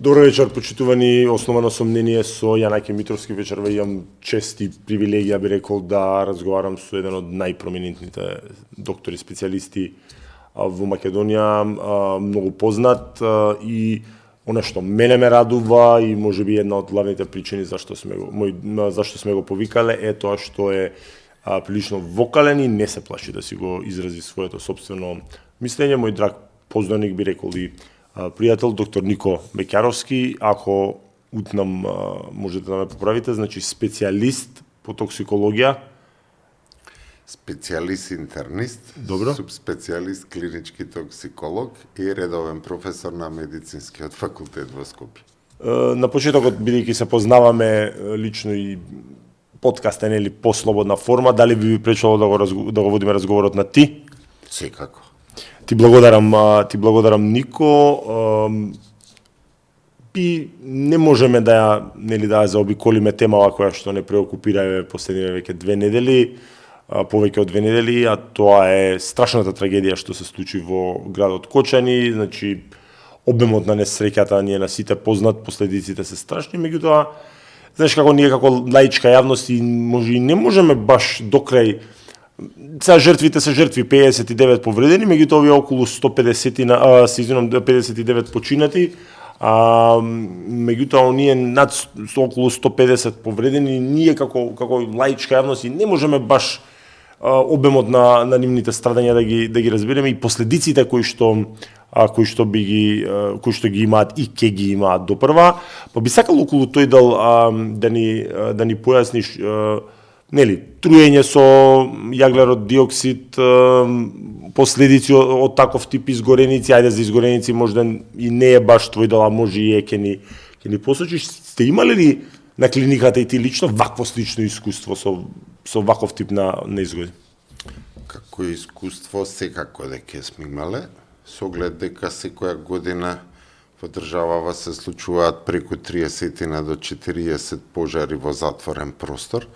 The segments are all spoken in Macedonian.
Добро вечер, почитувани, основано со мнение со Јанаки Митровски. Вечерва имам чест и привилегија, би рекол, да разговарам со еден од најпроминентните доктори специјалисти во Македонија, многу познат и она што мене ме радува и можеби една од главните причини зашто сме го повикале е тоа што е прилично вокален и не се плаши да си го изрази своето сопствено мислење. Мој драг познаник, би рекол, и пријател, доктор Нико Беќаровски, ако утнам можете да ме поправите, значи специјалист по токсикологија. Специјалист интернист, Добро. субспецијалист клинички токсиколог и редовен професор на медицинскиот факултет во Скопје. На почетокот, бидејќи се познаваме лично и подкаст е нели послободна форма, дали би пречело да го водиме разговорот на ти? Секако. Ти благодарам Нико. И не можеме да ја заобиколиме темава која што не преокупира последниве веќе 2 недели, повеќе од 2 недели, а тоа е страшната трагедија што се случи во градот Кочани. Значи, обемот на несреќата ни е на сите познат, последиците се страшни, меѓутоа, знаеш како ние како лаичка јавност и може и не можеме баш до крај. Сега жртвите се жртви, 59 повредени, меѓутоа овие околу 59 починати, меѓутоа оние над околу 150 повредени, ние како лаичка јавност и не можеме баш обемот на нивните страдања да ги разбереме и последиците кои што ги имаат и ќе ги имаат допрва. Па би сакал околу тој дел да ни појасниш нели, труење со јаглерод диоксид, последици од таков тип изгореници, ајде за изгореници можда и не е баш твој дел, а може и ќе ни посочиш. Сте имали ли на клиниката и ти лично вакво слично искуство со ваков тип на изгоди? Како искуство секако дека сме имале, со оглед дека секоја година во државава се случуваат преку 30 до 40 пожари во затворен простор.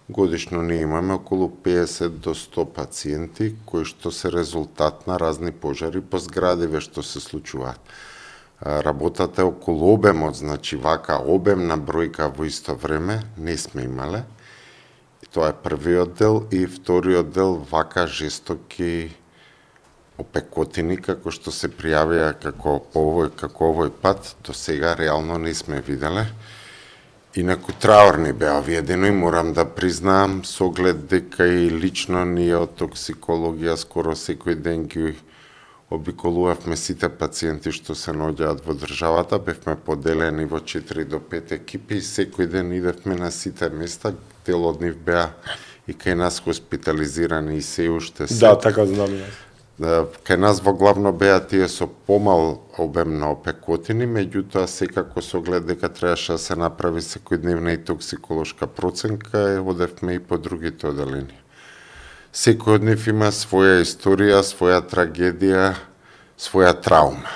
Годишно ние имаме околу 50 до 100 пациенти кои што се резултат на разни пожари по зградиве што се случуваат. Работата е околу обемот, значи вака обемна бројка во исто време не сме имале. И тоа е првиот дел и вториот дел вака жестоки опекотини како што се пријавија како овој пат до сега реално не сме виделе. Инаку траорни беа овие и морам да признаам со оглед дека и лично ние од токсикологија скоро секој ден ги обиколувавме сите пациенти што се наоѓаат во државата, бевме поделени во 4 до 5 екипи и секој ден идевме на сите места, дел од нив беа и кај нас хоспитализирани и се уште се. Да, така знам јас. Кај нас во главно беа тие со помал обем на опекотини, меѓутоа секако со оглед дека требаше да се направи секојдневна и токсиколошка проценка, одевме и по другите оделенија. Секој од нив има своја историја, своја трагедија, своја траума.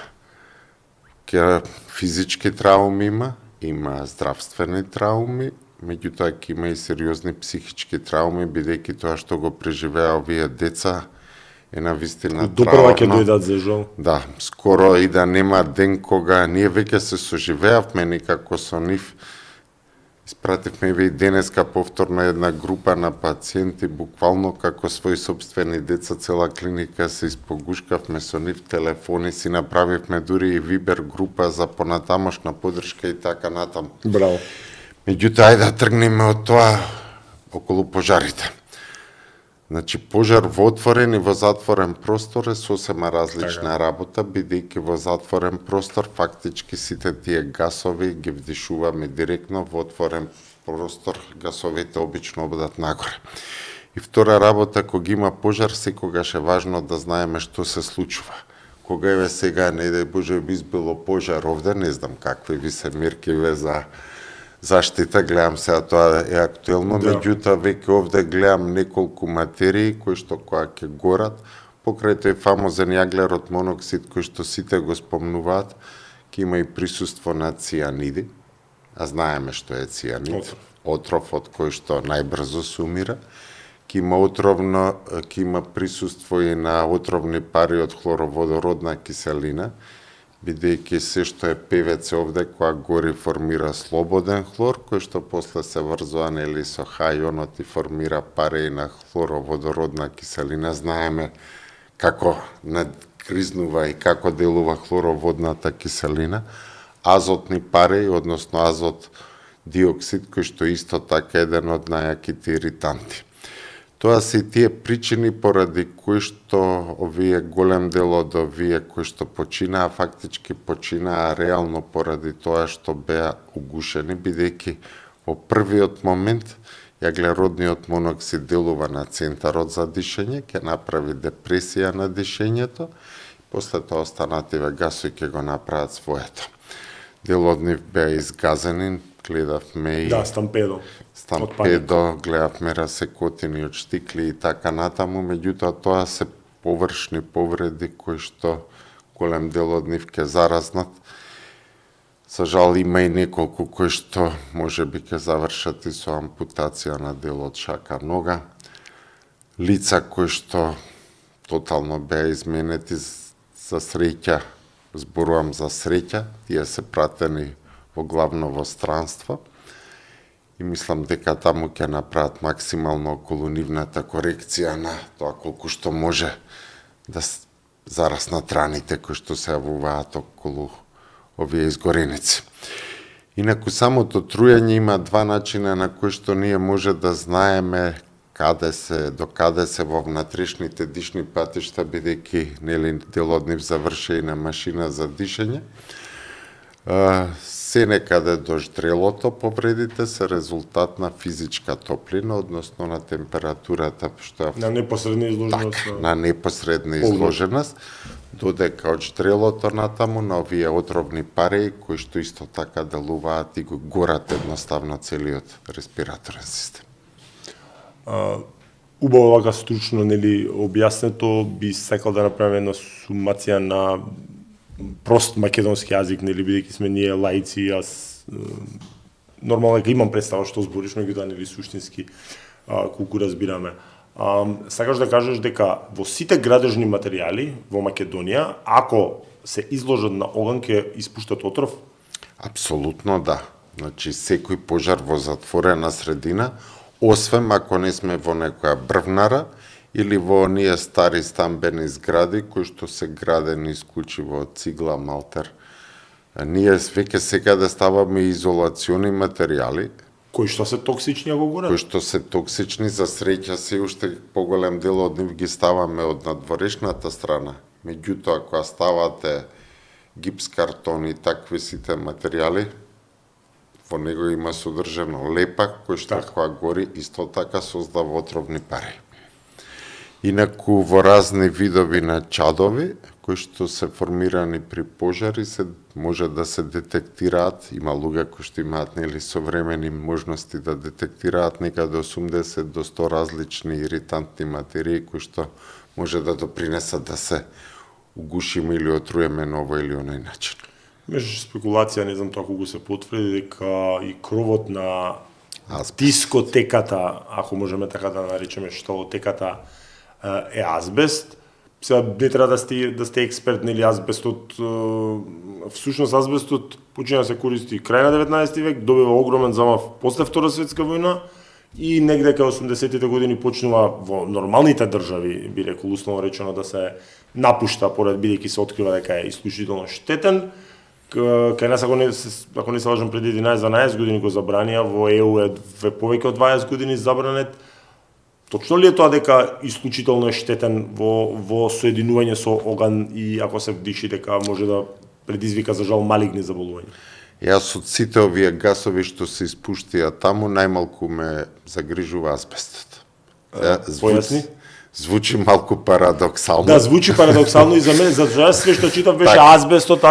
Физички трауми има здравствени трауми, меѓутоа ќе има и сериозни психички трауми, бидејќи тоа што го преживеа овие деца е навистина траурно. Допрва ќе дојдат за жал. Да, скоро и да нема ден кога ние веќе се соживеавме некако со нив. Испративме и денеска повторно една група на пациенти, буквално како своји собствени деца, цела клиника се испогушкавме со нив, телефони си направивме, дури и Вибер група за понатамошна поддршка и така натаму. Браво. Меѓутоа, ајде да тргнеме од тоа околу пожарите. Значи, пожар во отворен и во затворен простор е сосема различна работа, бидејќи во затворен простор фактички сите тие гасови ги вдишуваме директно, во отворен простор гасовите обично одат нагоре. И втора работа, кога има пожар, секогаш е важно да знаеме што се случува. Кога еве сега, не дај Боже, би избило пожар овде, не знам какви ви се меркиве за заштита, гледам сега тоа е актуелно, меѓутоа веќе овде гледам неколку материи кои што кога ќе горат, покрај тој фамозен јаглерод моноксид кој што сите го спомнуваат, ќе има и присуство на цијаниди, а знаеме што е цијанид, отров од кој што најбрзо се умира, ќе има присуство и на отровни пари од хлороводородна киселина, бидејќи се што е ПВЦ овде кога гори формира слободен хлор, кој што после се врзува нели со Х-ионот и формира пареина хлороводородна киселина. Знаеме како надгризнува и како делува хлороводната киселина. Азотни пареи, односно азот диоксид, кој што исто така е еден од најаките иританти. Тоа се и тие причини поради кои што овие голем дел од овие кои што починаа, фактички починаа реално поради тоа што беа угушени, бидејќи во првиот момент јаглеродниот моноксид делува на центарот за дишење, ќе направи депресија на дишењето, после тоа останативе гасови ќе го направат своето. Дел од нив беа изгазени, гледавме и... Да, стампедо. Стампедо, гледавме расекотини од штикли и така натаму, меѓутоа тоа се површни повреди кои што голем дел од нив ќе заразнат. За жал има и неколку кои што можеби ќе завршат и со ампутација на дел од шака нога. Лица кои што тотално беа изменети, за среќа, зборувам за среќа, тие се пратени во главно во странство. И мислам дека таму ќе направат максимално околу нивната корекција на тоа колку што може да зараснат раните кои што се јавуваат околу овие изгореници. Инаку самото труење има два начина на кои што ние може да знаеме до каде се во внатрешните дишни патишта, бидејќи нели дел од нив заврши и на машина за дишење. Се некаде до ждрелото повредите се резултат на физичка топлина, односно на температурата што на непосредна изложеност. Так, на непосредна изложеност, додека од ждрелото натаму на овие отровни пареи кои што исто така делуваат и го горат едноставно целиот респираторен систем. Убаво вака стручно нели објаснето, би сакал да направиме една сумација на прост македонски јазик, нели, бидејќи сме ние лаици, јас нормално дека имам представа што збориш, меѓутоа нели суштински колку разбираме. Сакаш да кажеш дека во сите градежни материјали во Македонија, ако се изложат на оган, ќе испуштат отров? Апсолутно да. Значи секој пожар во затворена средина, освен ако не сме во некоја брвнара или во оние стари стамбени згради кои што се градени исклучиво од цигла, малтер. Ние веќе сега да ставаме изолациони материјали кои што се токсични ако горат? Кои што се токсични, за среќа се уште поголем дел од нив ги ставаме од надворешната страна. Меѓутоа кога ставате гипс картон и такви сите материјали, во него има содржано лепак кој што кога гори исто така создава отровни пари. Инаку во разни видови на чадови кои што се формирани при пожари се може да се детектираат, има луѓе кои што имаат нели современи можности да детектираат некаде 80 до 100 различни иритантни материи кои што може да допринесат да се угушиме или отруеме на овој или оној начин. Межу спекулација, не знам тоа колку се потврди, дека и кровот на дискотеката, ако можеме така да наречеме шталотеката, е азбест. Сега не треба да сте експерт, нели, азбестот, всушност азбестот почина да се користи крај на 19 век, добива огромен замав после Втора светска војна и негде кај 80-тите години почнува во нормалните држави, би рекол условно речено, да се напушта поред бидејќи се открива дека е исклучително штетен. Кај нас, ако не се лажам, пред 11-12 години го забранија, во ЕУ е повеќе од 20 години забранет. Точно ли е тоа дека исклучително е штетен во соединување со оган и ако се вдиши дека може да предизвика за жал малигни заболувања? Јас од сите овие гасови што се испуштија таму, најмалку ме загрижува азбестот. Појасни? Звучи малку парадоксално. Да, звучи парадоксално и за мене, затоа све што читав беше азбестот,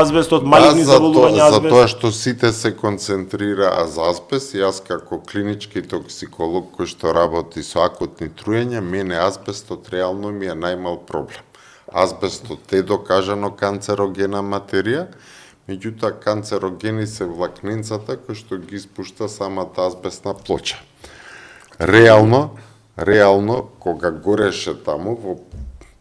малигни заболувања, азбест. Затоа што сите се концентрира за азбест, јас како клинички токсиколог кој што работи со акутни труења, мене азбестот реално ми е најмал проблем. Азбестот е докажано канцерогена материја, меѓутоа канцерогени се влакнинцата кои што ги испушта самата азбестна плоча. Реално, кога гореше таму, во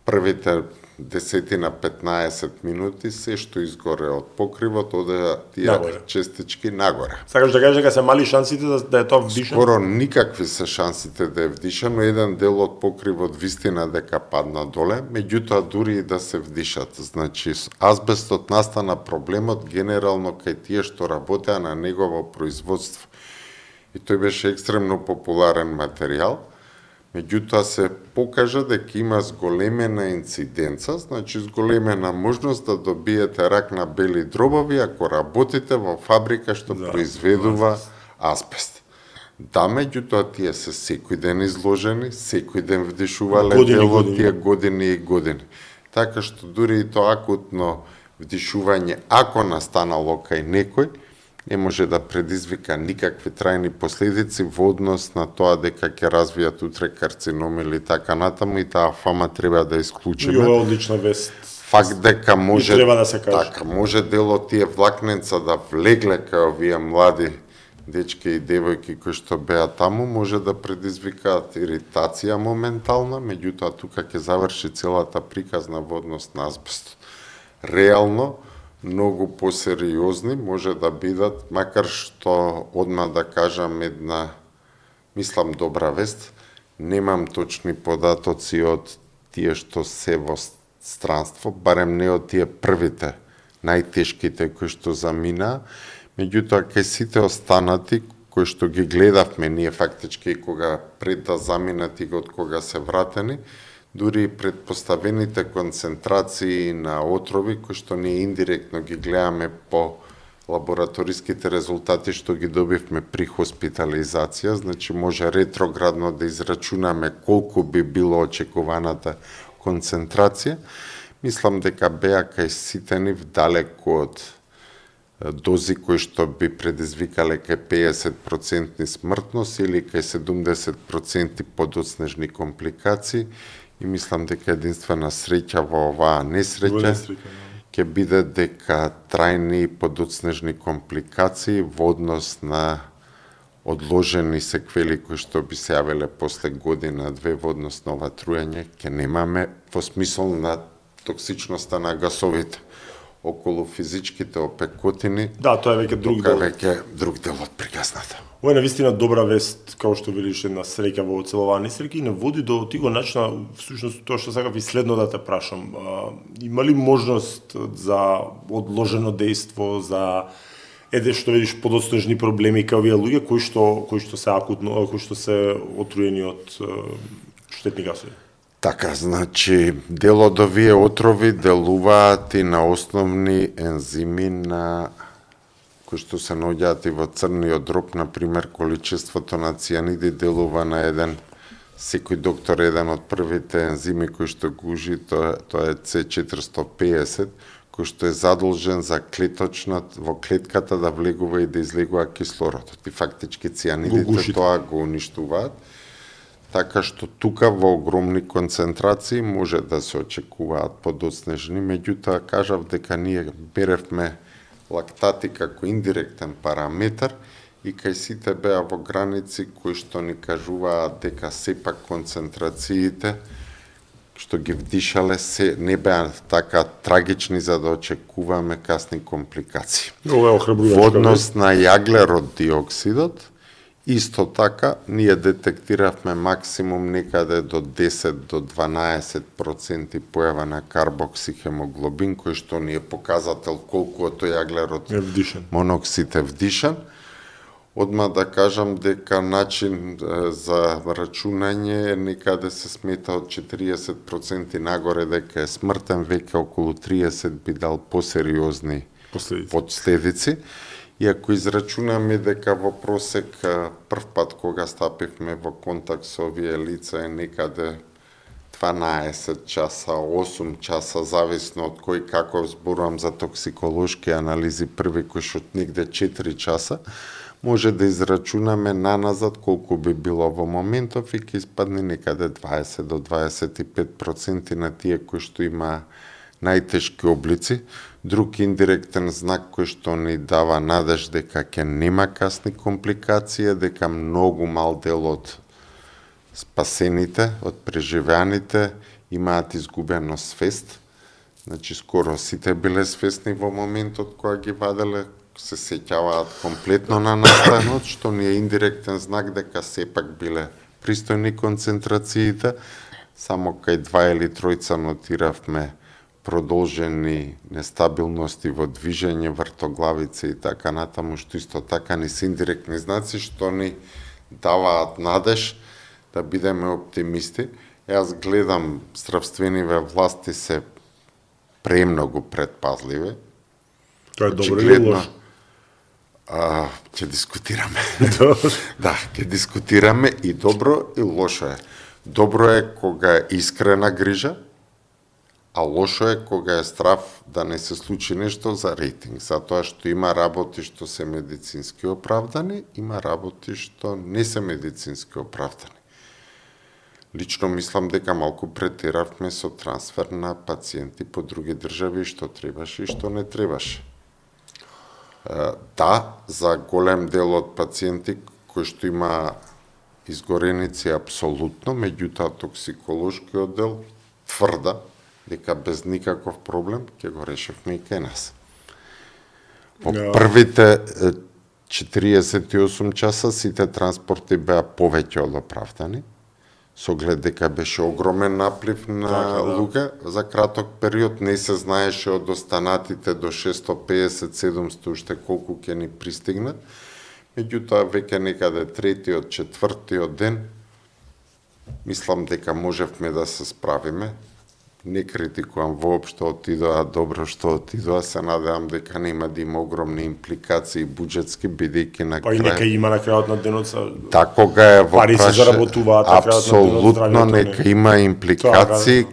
првите 10-15 минути се што изгоре од покривот оде тие Нагоре. честички нагоре. Сакаш да кажеш дека се мали шансите да е тоа вдишено? Скоро никакви се шансите да е вдишано, еден дел од покривот вистина дека падна доле, меѓутоа дури и да се вдишат. Значи, азбестот настана проблемот генерално кај тие што работеа на негово производство. И тој беше екстремно популарен материјал, меѓутоа се покажа дека има зголемена инциденца, значи зголемена можност да добиете рак на бели дробови ако работите во фабрика што произведува азбест. Да, меѓутоа тие се секој ден изложени, секој ден вдишувале дело тие години и години. Така што дури и тоа акутно вдишување, ако настанало кај некој, не може да предизвика никакви трајни последици во однос на тоа дека ќе развијат утре карцином или така натаму, и таа фама треба да исклучиме. И ова е одлична вест. Факт дека може, треба да се каже. Така, може дел од тие влакненца да влегле кај овие млади дечки и девојки кои што беа таму, може да предизвикаат иритација моментална, меѓутоа тука ќе заврши целата приказна во однос на азбестот. Реално, многу посериозни може да бидат, макар што одма да кажам една, мислам, добра вест, немам точни податоци од тие што се во странство, барем не од тие првите, најтешките кои што замина, меѓутоа кај сите останати кои што ги гледавме ние фактички кога пред да заминат и од кога се вратени, дури предпоставените концентрации на отрови кои што ние индиректно ги гледаме по лабораториските резултати што ги добивме при хоспитализација, значи може ретроградно да израчунаме колку би било очекуваната концентрација. Мислам дека беа кај сите нив далеку од дози кои што би предизвикале кај 50% смртност или кај 70% подоцнежни компликации. И мислам дека единствена среќа во оваа несреќа ќе биде дека трајни подоцнежни компликации во однос на одложени секвели кои што би се јавиле после година-две во однос на ова труење ќе немаме во смисол на токсичноста на гасовите околу физичките опекотини. Да, тоа е веќе друг дел. Веќе друг дел од приказната. Ова е навистина добра вест, како што велиш, една среќа во целова несреќа и не води до ти го начна всушност тоа што сакав и следно да те прашам. Има ли можност за одложено дејство, за што видиш подоцнежни проблеми кај овие луѓе кои што се акутно, кои што се отруени од штетни гасови? Така, значи, дел од овие отрови делуваат и на основни ензими на кои што се наоѓаат и во црниот дроб, например, количеството на цијаниди делува на еден, секој доктор еден од првите ензими кои што го ужи, тоа е C450, кој што е задолжен за во клетката да влегува и да излегува кислородот. И фактички цијанидите тоа го уништуваат. Така што тука во огромни концентрации може да се очекуваат подоцнежни, меѓутоа кажав дека ние беревме лактати како индиректен параметар и кај сите беа во граници кои што ни кажуваат дека сепак концентрациите што ги вдишале се не беа така трагични за да очекуваме касни компликации. Во однос на јаглерод диоксидот, исто така, ние детектиравме максимум некаде до 10 до 12% појава на карбоксихемоглобин, кој што ни е показател колку од тој јаглерод моноксид е вдишан. Одма да кажам дека начин за рачунање некаде се смета од 40% нагоре дека е смртен, веќе околу 30 би дал посериозни последици. И ако израчунаме дека во просек прв пат кога стапивме во контакт со овие лица е некаде 12 часа, 8 часа, зависно од кој како зборувам за токсиколошки анализи, први кој што негде 4 часа, може да израчунаме наназад колку би било во моментов и ќе испадне некаде 20 до 25% на тие кои што има најтешки облици. Друг индиректен знак кој што ни дава надеж дека ќе нема касни компликации, дека многу мал дел од спасените, од преживеаните имаат изгубено свест, Значи, скоро сите биле свесни во моментот кога ги ваделе, се сеќаваат комплетно на настанот, што ни е индиректен знак дека сепак биле пристојни концентрациите, само кај 2 или 3 нотиравме продолжени нестабилности во движење, вртоглавица и така натаму, што исто така ни се индиректни знаци, што ни даваат надеж да бидеме оптимисти. Јас гледам здравствениве власти се премногу предпазливи. Тоа е добро или лошо? Ќе дискутираме. Да, ќе дискутираме и добро и лошо е. Добро е кога е искрена грижа, а лошо е кога е страв да не се случи нешто за рейтинг, затоа што има работи што се медицински оправдани, има работи што не се медицински оправдани. Лично мислам дека малку претеравме со трансфер на пациенти по други држави, што требаше и што не требаше. Да, за голем дел од пациенти кои што има изгореници апсолутно, меѓутоа токсиколошкиот дел тврда дека без никаков проблем ќе го решевме и кај нас. Во првите 48 часа сите транспорти беа повеќе од оправдани, со оглед дека беше огромен наплив на луѓе за краток период, не се знаеше од останатите до 650-700 уште колку ќе ни пристигнат. Меѓутоа, веќе некаде третиот, четвртиот ден, мислам дека можевме да се справиме. Не критикувам воопшто, отидоа добро што отидоа, се надевам дека нема да има огромни импликации буџетски, бидејќи на крај... Па и нека има на крајот на денот Да, кога е во пари се заработуваат на крајот на денот. Апсолутно нека има импликации.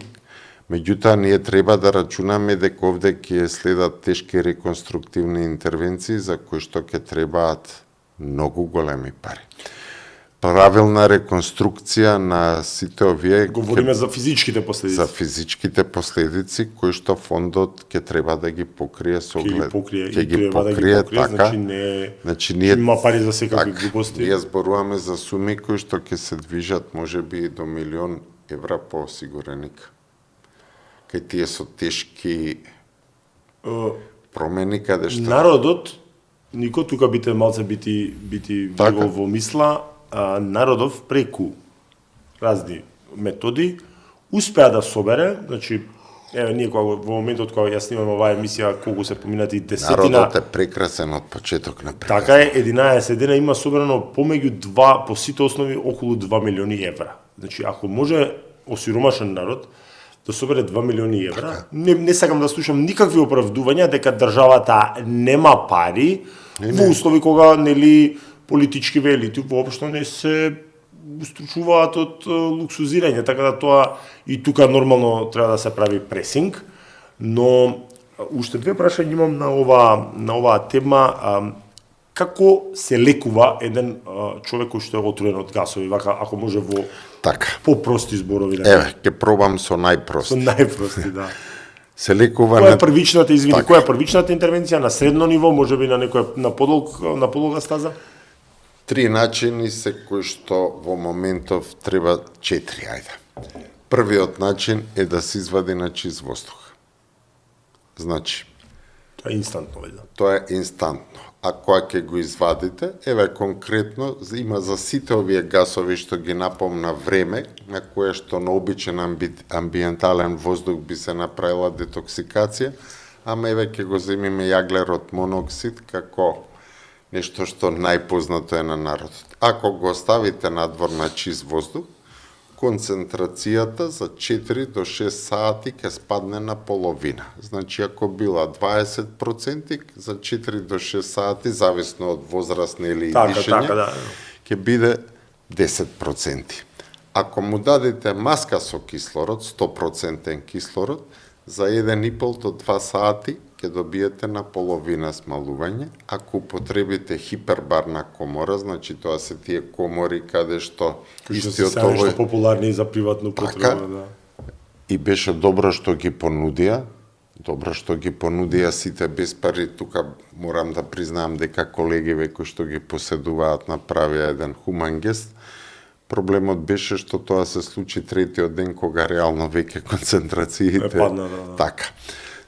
Меѓутоа, ние треба да рачунаме дека овде ќе следат тешки реконструктивни интервенции за кои што ќе требаат многу големи пари. Правилна реконструкција на сите овие... Говориме за физичките последици. За физичките последици, кои што фондот ќе треба да ги покрие со оглед. Ќе ги покрие, така. Значи ние има пари за секакви глупости. Ние зборуваме за суми кои што ќе се движат можеби до €1.000.000 по осигуреник. Кај тие со тешки промени каде што... Народот, никој тука бите малце бити така. Во мисла, народов преку разни методи успеа да собере, значи еве ние кога во моментот кога ја снимаме оваа емисија колку се поминати десетина. Народот е прекрасен од почеток на прекрасен. Така е, 11 дена има собрано помеѓу по сите основи околу €2.000.000. Значи ако може осиромашен народ да собере €2.000.000, така. Не сакам да слушам никакви оправдувања дека државата нема пари во услови кога нели политички елити воопшто не се устручуваат од луксузирање, така да тоа и тука нормално треба да се прави пресинг, но уште две прашања имам на оваа тема. Како се лекува еден човек кој што е отруен од гасови, вака ако може во така попрости зборови? Еве, ќе пробам со најпрости. Со најпрости, да. Се лекува која е првичната, која е првичната интервенција на средно ниво, можеби на некоја на подолга стаза? 3 начини се кои што во моментов треба 4, ајде. Првиот начин е да се извади на чист воздух. Значи, тоа е инстантно, веќе. Тоа е инстантно. А кога ќе го извадите, еве конкретно има за сите овие гасови што ги напомна време, на кое што на обичен амбиентален воздух би се направила детоксикација, ама еве ќе го земиме јаглерод моноксид како нешто што најпознато е на народот. Ако го оставите надвор на чист воздух, концентрацијата за 4 до 6 сати ќе спадне на половина. Значи, ако била 20%, за 4 до 6 сати, зависно од возраст или дишење, ќе биде 10%. Ако му дадете маска со кислород, 100% кислород, за 1,5 до 2 сати ќе добиете на половина смалување. Ако употребите хипербарна комора, значи тоа се тие комори каде што истиот овој што популарни за приватно употреба, да. И беше добро што ги понудија, сите без пари. Тука морам да признаам дека колегиве кои што ги поседуваат направија еден хуман гест. Проблемот беше што тоа се случи третиот ден кога реално веќе концентрациите падна, да. Така.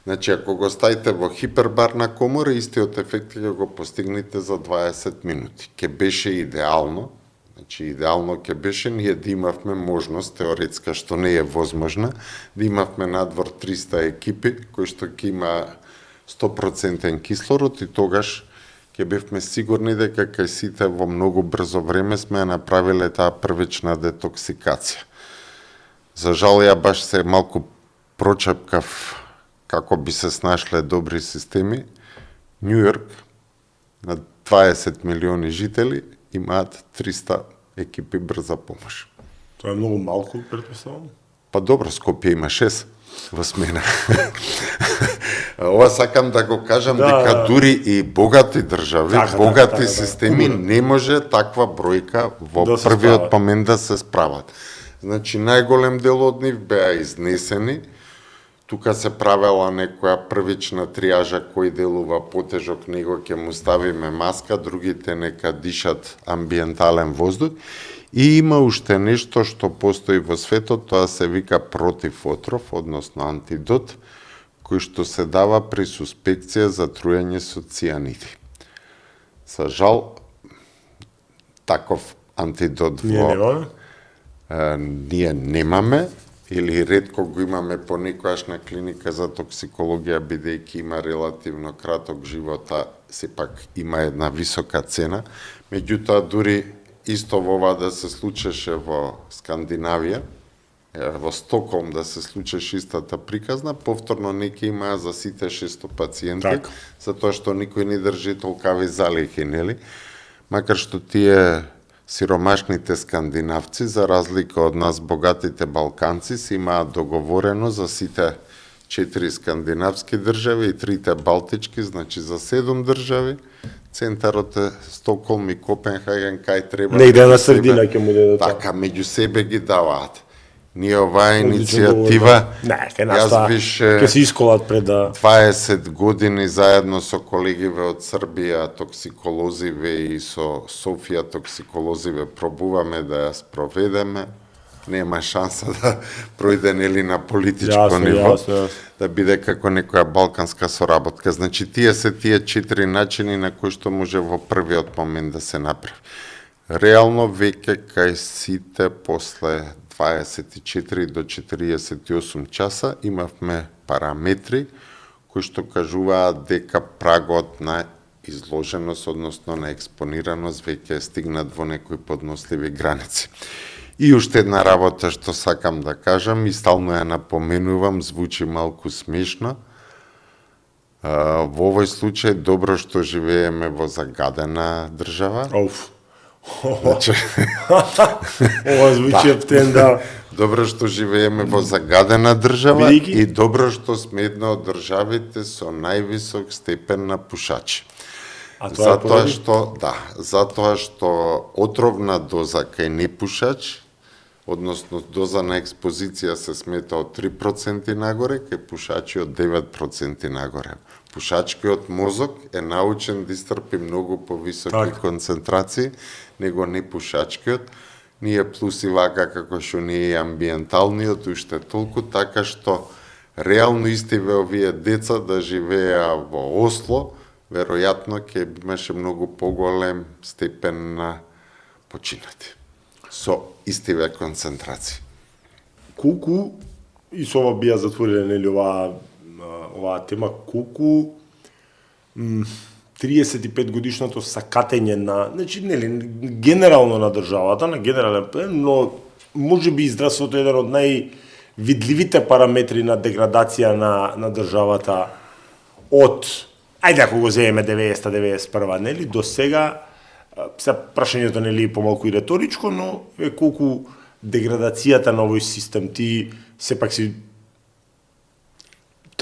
Значи, ако го ставите во хипербарна комора, истиот ефект ќе го постигнете за 20 минути. Ке беше идеално, значи идеално ќе беше ние да имавме можност, теоретска што не е возможна, да имавме надвор 300 екипи, кои што ќе има 100% кислород и тогаш ќе бевме сигурни дека кај сите во многу брзо време сме направиле таа првична детоксикација. За жал, ја баш се малку прочепкав како би се снашле добри системи. Њу Йорк на 20 милиони жители имаат 300 екипи брза помош. Тоа е многу малку, претпоставам. Па добро, Скопје има 6 во смена. Ова сакам да го кажам дека дури и богати држави, богати системи не може таква бројка во првиот момент да се справат. Значи најголем дел од нив беа изнесени. Тука се правела некоја првична триажа кој делува потежок, него ќе му ставиме маска, другите нека дишат амбиентален воздух. И има уште нешто што постои во светот, тоа се вика противотров, односно антидот, кој што се дава при суспекција за труење со цијаниди. За жал, таков антидот ние немаме, или ретко го имаме понекогаш на клиника за токсикологија, бидејќи има релативно краток живот, а сепак има една висока цена. Меѓутоа, дури исто во ова да се случеше во Скандинавија, во Стоколм да се случеше истата приказна, повторно не ќе имаа за сите 600 пациенти, затоа што никој не држи толкави залихи, нели? Макар што тие сиромашните скандинавци, за разлика од нас богатите балканци, си имаат договорено за сите 4 скандинавски држави и 3 балтички, значи за 7 држави. Центарот е Стоколм и Копенхаген, кај треба. Негде на средина ќе му дадат. Така, меѓу себе ги даваат. Ние оваа иницијатива, јас више ќе се исколат пред 20 години заедно со колегиве од Србија, токсиколозиве и со Софија токсиколозиве пробуваме да ја спроведеме. Нема шанса да пројде нели на политичко ниво, да биде како некоја балканска соработка. Значи, тие се тие 4 начини на кои што може во првиот момент да се направи. Реално, веќе кај сите после 24 до 48 часа имавме параметри кои што кажуваат дека прагот на изложеност, односно на експонираност, веќе е стигнат во некои подносливи граници. И уште една работа што сакам да кажам и стално ја напоменувам, звучи малку смешно. Во овој случај добро што живееме во загадена држава. Значи, ова звучи ептен, да. Добро што живееме во загадена држава и добро што сме една од државите со највисок степен на пушачи. Затоа што отровна доза кај непушач, односно доза на експозиција се смета од 3% нагоре, кај пушачи од 9% нагоре. Пушачкиот мозок е научен да истрпи многу повисоки концентрации него непушачкиот. Ние плюс и вака како што не е амбиенталниот уште толку, така што реално истиве овие деца да живееа во Осло, веројатно ќе имаше многу поголем степен на починати со истиве концентрации. Колку, и со ова бија затвориле нели оваа тема, колку 35 годишното сакатење на, значи нели генерално на државата, на генерален план, но можеби и здравството е еден од највидливите параметри на деградација на државата од, ајде ако го земеме 90-91, нели, до сега, се прашањето нели помалку и реторичко, но е колку деградацијата на овој систем, ти сепак си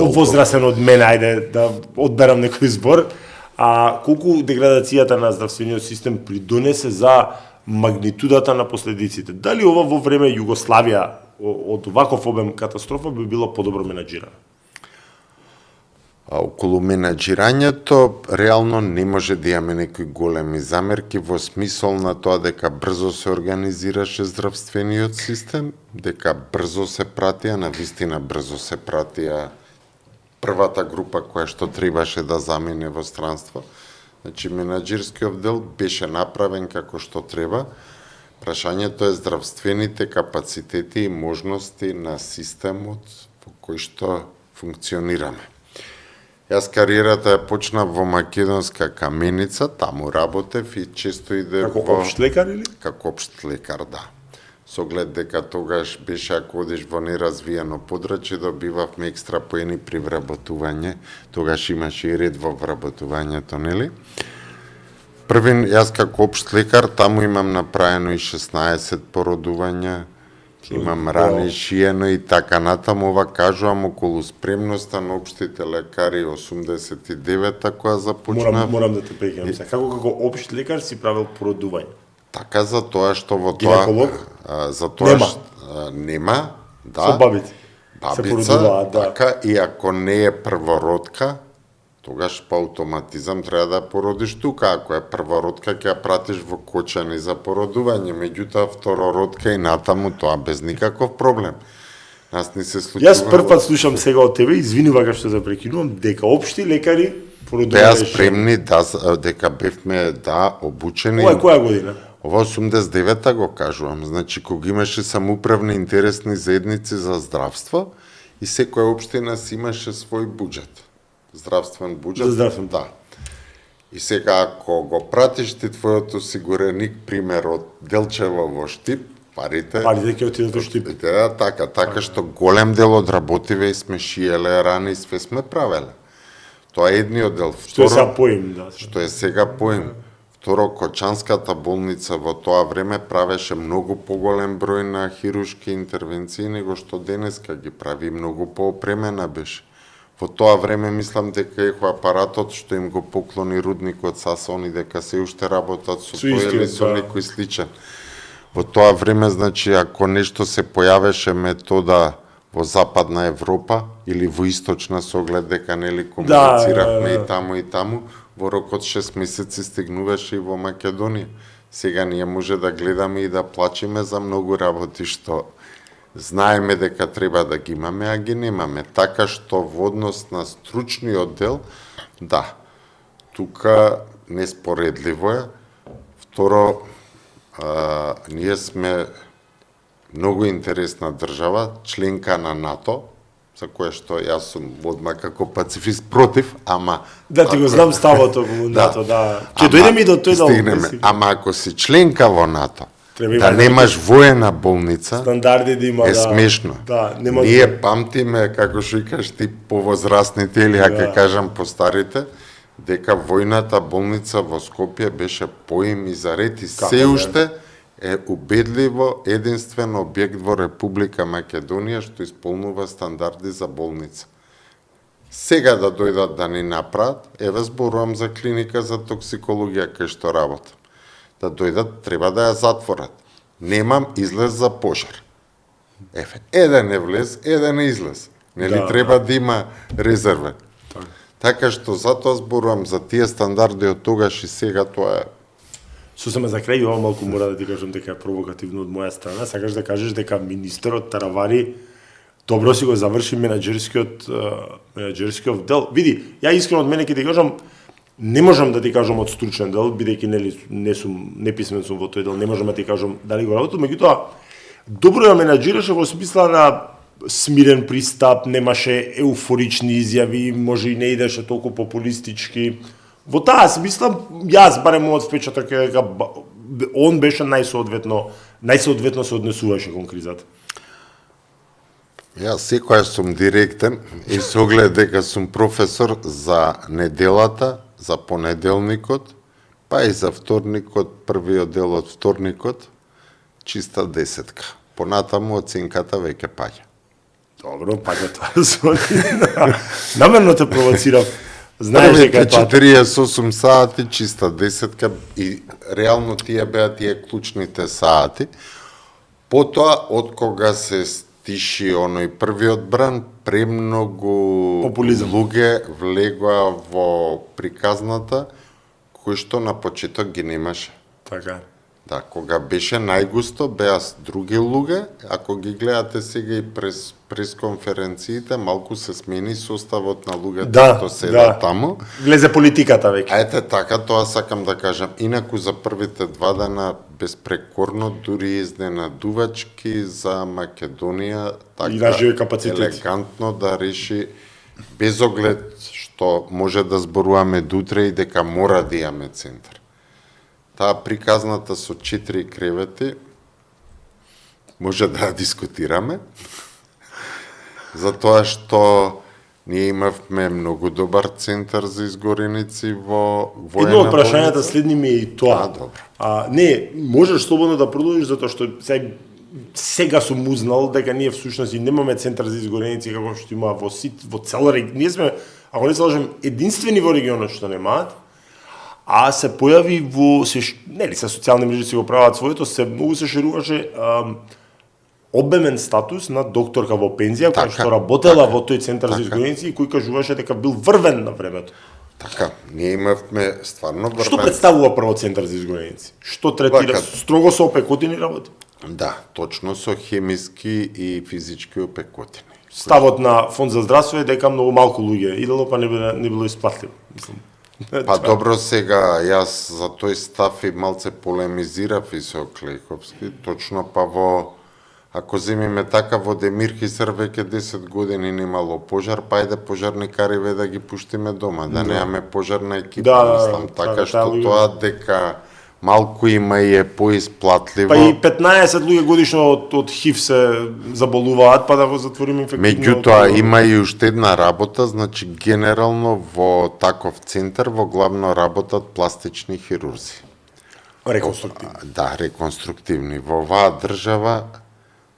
возрасен од мене, ајде да одберам некој збор, а колку деградацијата на здравствениот систем придонесе за магнитудата на последиците? Дали ова во време Југославија од ваков обем катастрофа би било подобро менаџирано? Околу менаџирањето реално не може да имаме некои големи замерки во смисол на тоа дека брзо се организираше здравствениот систем, дека брзо се пратија, навистина брзо се пратија првата група која што требаше да замине во странство. Значи, менаџерскиот дел беше направен како што треба. Прашањето е здравствените капацитети и можности на системот во кој што функционираме. Јас кариерата ја почнав во Македонска каменица, таму работев и често идев Како општ лекар или? Како општ лекар, да. Со оглед дека тогаш беше, ако одиш во неразвиено подрачје, добивавме екстра поени при вработување. Тогаш имаше и ред во вработувањето, нели? Јас како општ лекар, таму имам направено и 16 породувања, имам рани шиено и така натаму. Ова кажувам околу спремноста на општите лекари 89-та која започнав. Морам да те прекинам се. Како општ лекар си правил породување? Така, за тоа што во Гинеколог? за тоа Нема. Нема, да. Со бабите. Бабица, така, и ако не е првородка, тогаш по автоматизам треба да породиш тука. Ако е првородка, ќе ја пратиш во Кочани за породување. Меѓутоа, второродка и натаму, тоа без никаков проблем. Нас не се случува... Јас прв пат слушам сега од тебе, извини вака што се прекинувам, дека општи лекари породување. Беа спремни, дека бевме, обучени. Ова е која година? Ова 89-та го кажувам. Значи, кога имаше самоуправни интересни заедници за здравство и секоја општина си имаше свој буџет. Здравствен буџет. За здравствен. Да. И сега, ако го пратиш ти твојот осигуреник, пример од Делчево во Штип, парите ќе отидат во Штип. Така што голем дел од работиве и сме шиеле рани и све сме правеле. Тоа е едниот дел. Што е сега поим, да. Што е сега поим. Второ, Кочанската болница во тоа време правеше многу поголем број на хируршки интервенции него што денеска ги прави, многу поопремена беше. Во тоа време мислам дека апаратот што им го поклони рудникот Сасони, дека се уште работат со тој или со некој сличен. Во тоа време, значи, ако нешто се појавеше метода во Западна Европа или во Источна, со оглед дека нели комунициравме и таму, во рок од 6 месеци стигнуваше и во Македонија. Сега ние може да гледаме и да плачиме за многу работи што знаеме дека треба да ги имаме, а ги немаме. Така што во однос на стручниот дел, да, тука неспоредливо е. Второ, ние сме многу интересна држава, членка на НАТО, за кое што јас сум одма како пацифист против, ама... Да, ти го знам ставото во НАТО, да. Ќе дојдеме и до тој да... Ама ако си членка во НАТО, да немаш воена болница, стандарди да има, е смешно. Да, ние памтиме, како што кажеш ти, повозрастните или, ќе кажам, постарите, дека војната болница во Скопје беше поим и заред и се уште е убедливо единствен објект во Република Македонија што исполнува стандарди за болница. Сега да дојдат да ни направат, еве зборувам за клиника за токсикологија кај што работам. Да дојдат, треба да ја затворат. Немам излез за пожар. Еве, еден е влез, еден е излез. Нели треба да има резерве. Така што затоа зборувам за тие стандарди од тогаш и сега, тоа е. Сосема за крај, ова малку мора да ти кажам дека е провокативно од моја страна. Сакаш да кажеш дека министерот Таравари добро си го заврши менаџерскиот дел. Види, ја искрено од мене ќе ти кажам, не можам да ти кажам од стручен дел, бидејќи нели не писмен сум во тој дел, не можам да ти кажам дали го работам, меѓутоа добро ја менаџираше во смисла на смирен пристап, немаше еуфорични изјави, може и не идеше толку популистички. Во таа смисла, јас барем мојот впечаток е дека он беше најсоодветно се однесуваше кон кризата. Јас секојаш сум директен и со оглед дека сум професор за неделата, за понеделникот, па и за вторникот, првиот дел од вторникот, чиста десетка. Понатаму оценката веќе паѓа. Добро, паѓа тоа. Намерно те провоцирав. Знаеш дека тоа 48 сати, чиста десетка и реално тие беа тие клучните сати. Потоа, од кога се стиши оној првиот бран, премногу луѓе влегоа во приказната, кои што на почеток ги немаше. Така. Да, кога беше најгусто, беа други луѓе, ако ги гледате сега и през пресконференциите, малку се смени составот на луѓето што седат таму. Влезе политиката веќе. Ете така, тоа сакам да кажам. Инаку за првите 2 дена безпрекорно, дури изненадувачки за Македонија, така елегантно да реши, без оглед што може да зборуваме дутре и дека мора да имаме центар. Таа приказната со 4 кревети може да дискутираме, затоа што ние имавме многу добар центар за изгореници во воена Едно од прашањата следни ми е и тоа. Добро. Не, можеш слободно да продолжиш затоа што сега сум узнал дека ние всушност и немаме центар за изгореници како што има во цел регион. Ние сме, ако не се лажам, единствени во регионот што немаат. А се појави со социјални мрежи си го прават своето, многу се шируваше обемен статус на докторка во пензија, која што работела во тој центар за изгореници и кој кажуваше дека бил врвен на времето. Така, ние имавме стварно врвен. Што представува прво центар за изгореници? Што третира? Строго со опекотини работи? Да, точно со хемиски и физички опекотини. Ставот на фонд за здравство е дека многу малку луѓе идело, па не било исплатливо, мислам. Па добро, сега јас за тој став и малце полемизирав и со Клејковски, точно па ако земиме така во Демирки веќе 10 години немало пожар, па ајде пожарникариве да ги пуштиме дома, да немаме пожарна екипа, мислам, така што тоа дека малку има и е поисплатливо. Па и 15 луѓе годишно од ХИВ се заболуваат, па да го затвориме инфективно. Меѓутоа има и уште една работа, значи генерално во таков центар во главно работат пластични хирурзи. Реконструктивни. Да, реконструктивни. Во оваа држава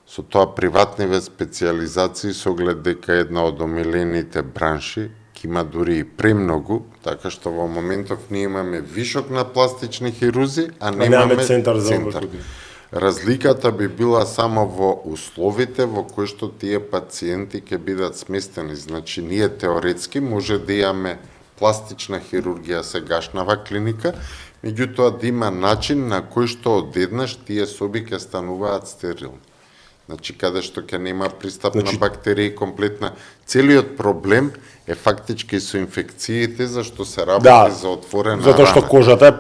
со тоа приватниве специјализации со оглед дека една од омилените бранши има дури и премногу, така што во моментов ние имаме вишок на пластични хирурзи, а немаме центар. Разликата би била само во условите во кои што тие пациенти ќе бидат сместени. Значи, ние теоретски може да имаме пластична хирургија сегашнава клиника, меѓутоа да има начин на кој што одеднаш тие соби ќе стануваат стерилни. Значи, каде што ќе нема пристап на бактерии комплетна. Целиот проблем е фактички со инфекциите, зашто се работи за отворена рана. Затоа што кожата е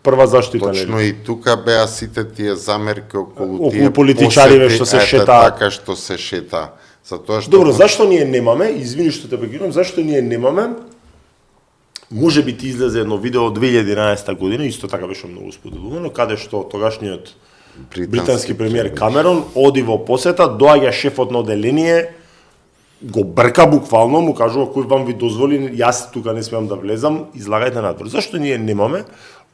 прва заштита. Точно и тука беа сите тие замерки околу тие политичариве што се шетаат. Така што се шета. Затоа што Добро, зашто ние немаме? Извини што те прекинувам, зашто ние немаме? Може би ти излезе едно видео од 2011 година, исто така беше многу споделувано, каде што тогашниот британски премиер Камерон оди во посета, доаѓа шефот на оделение, го брка буквално, му кажува кој вам ви дозволи, јас тука не смеам да влезам, излагајте надвор. Зашто ние немаме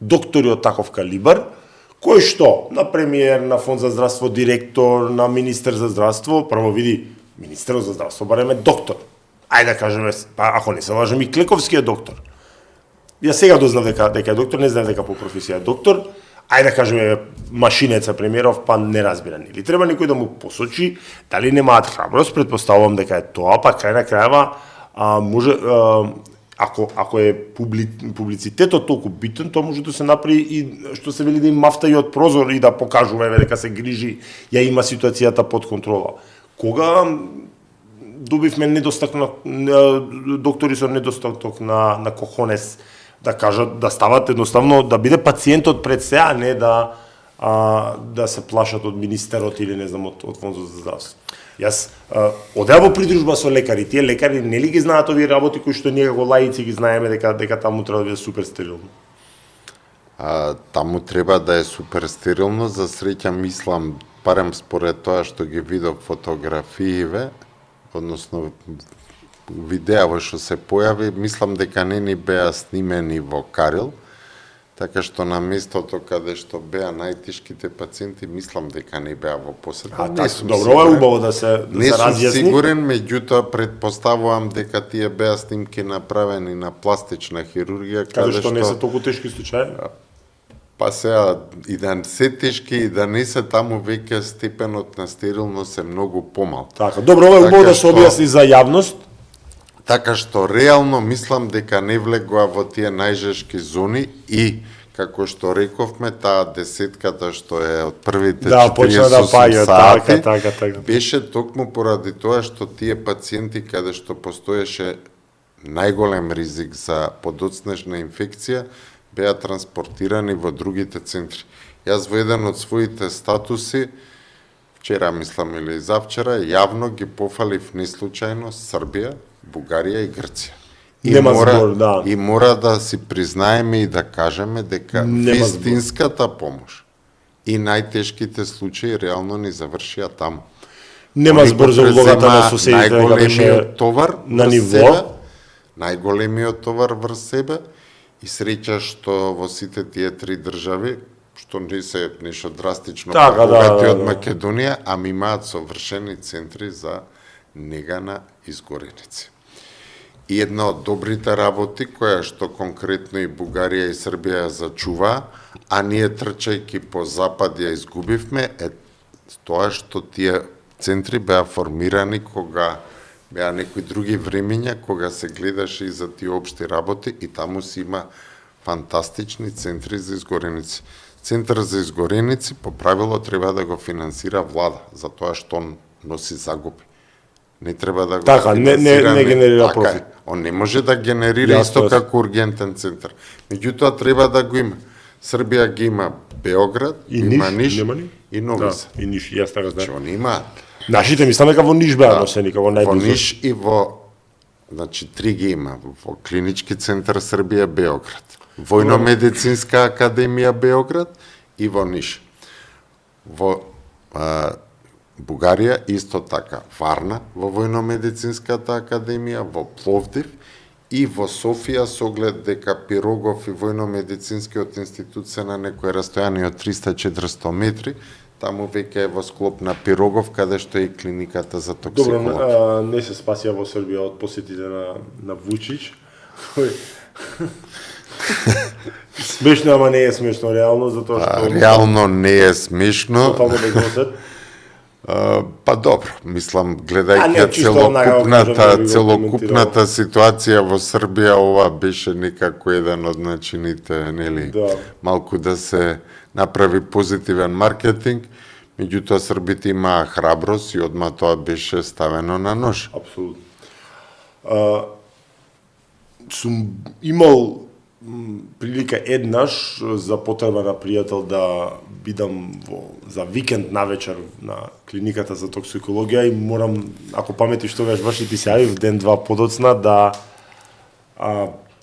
доктори од таков калибар, кој што на премиер, на фонд за здравство, директор, на министер за здравство, прво види министерот за здравство, барем е доктор. Ајде да кажеме, па ако не се лажем и Клековски е доктор. Јас сега дознав дека е доктор, не знам дека по професија е доктор. Ајде да кажеме машинеца премиеров, па не разбира или треба некој да му посочи дали немаат храброст, предпоставувам дека е тоа, па крај на крајава може ако е публицитетот толку битен, тоа може да се направи и што се вели да им мафта и од прозор и да покажува дека се грижи, ја има ситуацијата под контрола. Кога добивме недостаток доктори со недостаток на кохонес да кажат, да стават едноставно, да биде пациентот пред се, а не да се плашат од министерот или не знам од фондот за здравство. Јас одеа во придружба со лекари, тие лекари нели ги знаат овие работи кои што ние како лаици ги знаеме дека таму треба да биде супер стерилно. Таму треба да е супер стерилно, за среќа мислам, барем според тоа што ги видов фотографииве, односно видеа што се појави, мислам дека не ни беа снимени во Карил, така што на местото каде што беа најтешките пациенти, мислам дека не беа во посета. Добро е убаво да се разјасни. Не сум сигурен, меѓутоа предпоставувам дека тие беа снимки направени на пластична хирургија, каде што не се толку тешки случаи. Па сега, и да се тешки, и да не се таму, веќе степенот на стерилност е многу помал. Така, добро, ова е убаво да се објасни за јавност. Така што реално мислам дека не влегува во тие најжешки зони и како што рековме, таа десетката што е од првите Да, почна да 48 паѓа, сати, така. беше токму поради тоа што тие пациенти каде што постоеше најголем ризик за подоцнежна инфекција, беа транспортирани во другите центри. Јас во еден од своите статуси, вчера мислам или завчера, јавно ги пофалив неслучајно Србија, Бугарија и Грција. Нема збор, да. И мора да си признаеме и да кажеме дека вистинската помош и најтешките случаи реално ни завршија таму. Нема збор за улогата на соседите дека беше најголемиот товар на врз ниво. себе, најголемиот товар врз себе и среќа што во сите тие три држави, што не се нешто драстично Така, богати да. од Македонија, ами имаат совршени центри за нега на изгореници. И една од добрите работи, која што конкретно и Бугарија и Србија ја зачува, а ние трчајки по запад ја изгубивме, е тоа што тие центри беа формирани кога беа некои други времења, кога се гледаше и за тие општи работи и таму си има фантастични центри за изгореници. Центар за изгореници по правило треба да го финансира влада, затоа што он носи загуби. Не треба да го Така, не генерира така профит. е. Он не може да генерира исто како ургентен центар. Меѓутоа треба да го има. Србија ги има Београд, И има Ниш, Ниш нема ли? и Нови Да, Сад. и Ниш, јас така Значи, знаем. они имаат. Нашите мислам дека во Ниш беа носени како Во најблизо. Ниш и во, значи, три ги има. Во Клинички центар Србија Београд, Војно-медицинска академија Београд и во Ниш. Во Бугарија исто така Варна во Војно-медицинската академија, во Пловдив и во Софија со оглед дека Пирогов и Војно-медицинскиот институт се на некој растојание од 300-400 метри, таму веќе е во склоп на Пирогов, каде што е и клиниката за токсикологија. Добро, не се спасија во Србија од посетите на Вучич. Смешно, ама не е смешно реално, затоа што Реално не е смешно. тотално безносет. Па добро, мислам, А, гледајќи не, чисто онака, можам да ви го целокупната ситуација во Србија, ова беше некако еден од начините, нели, Да. малку да се направи позитивен маркетинг, меѓутоа србите имаа храброст и одма тоа беше ставено на нож. Апсолутно. Сум имал прилика еднаш за потреба на пријател да бидам за викенд навечер на клиниката за токсикологија и морам, ако паметиш тогаш баш и ти се јавив ден-два подоцна да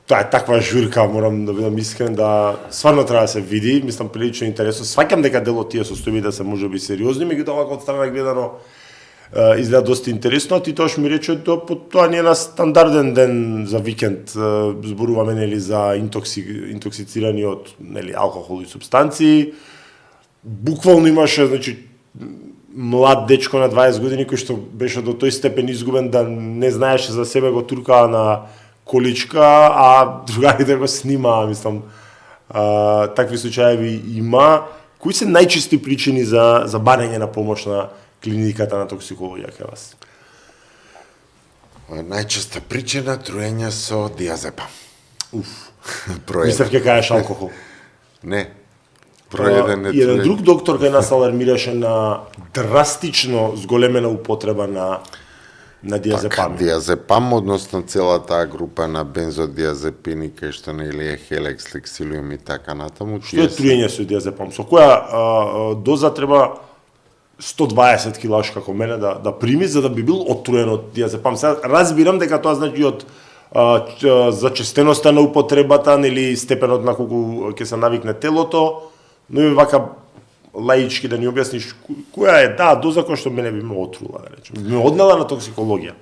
тоа е таква журка, морам да бидам искрен, да стварно треба да се види, мислам прилично интересно. Сваќам дека дел од тие состојби да се можеби сериозни, меѓутоа овако од страна гледано изгледа доста интересно, а ти тоаш ми рече тоа не е на стандарден ден за викенд, зборуваме нели за интоксицирани од нели алкохол и супстанции. Буквално имаше, значи, млад дечко на 20 години кој што беше до тој степен изгубен да не знаеше за себе, го туркаа на количка, а другарите го снимаа, мислам. Такви случаи има. Кои се најчести причини за барање на помош на клиниката на токсикологија кај вас? Најчеста причина труење со диазепам. Уф. Број Мислев еден. ќе кажеш алкохол. Не. Број еден е Еден труење. друг доктор кај нас алармираше на драстично зголемена употреба на Така, диазепами. диазепам, односно цела таа група на бензодиазепини, кај што нели е хелекс, лексилиум и така натаму. Што е труење со диазепам? Со која доза треба 120 килаш како мене да прими за да би бил оттруен од диазепам? Сега разбирам дека тоа значи од зачестеноста на употребата, нели степенот на колку ќе се навикне телото, но и вака лаички да ни објасниш која е таа доза која што мене би ме отрула, да речем. Би ме однела на токсикологија.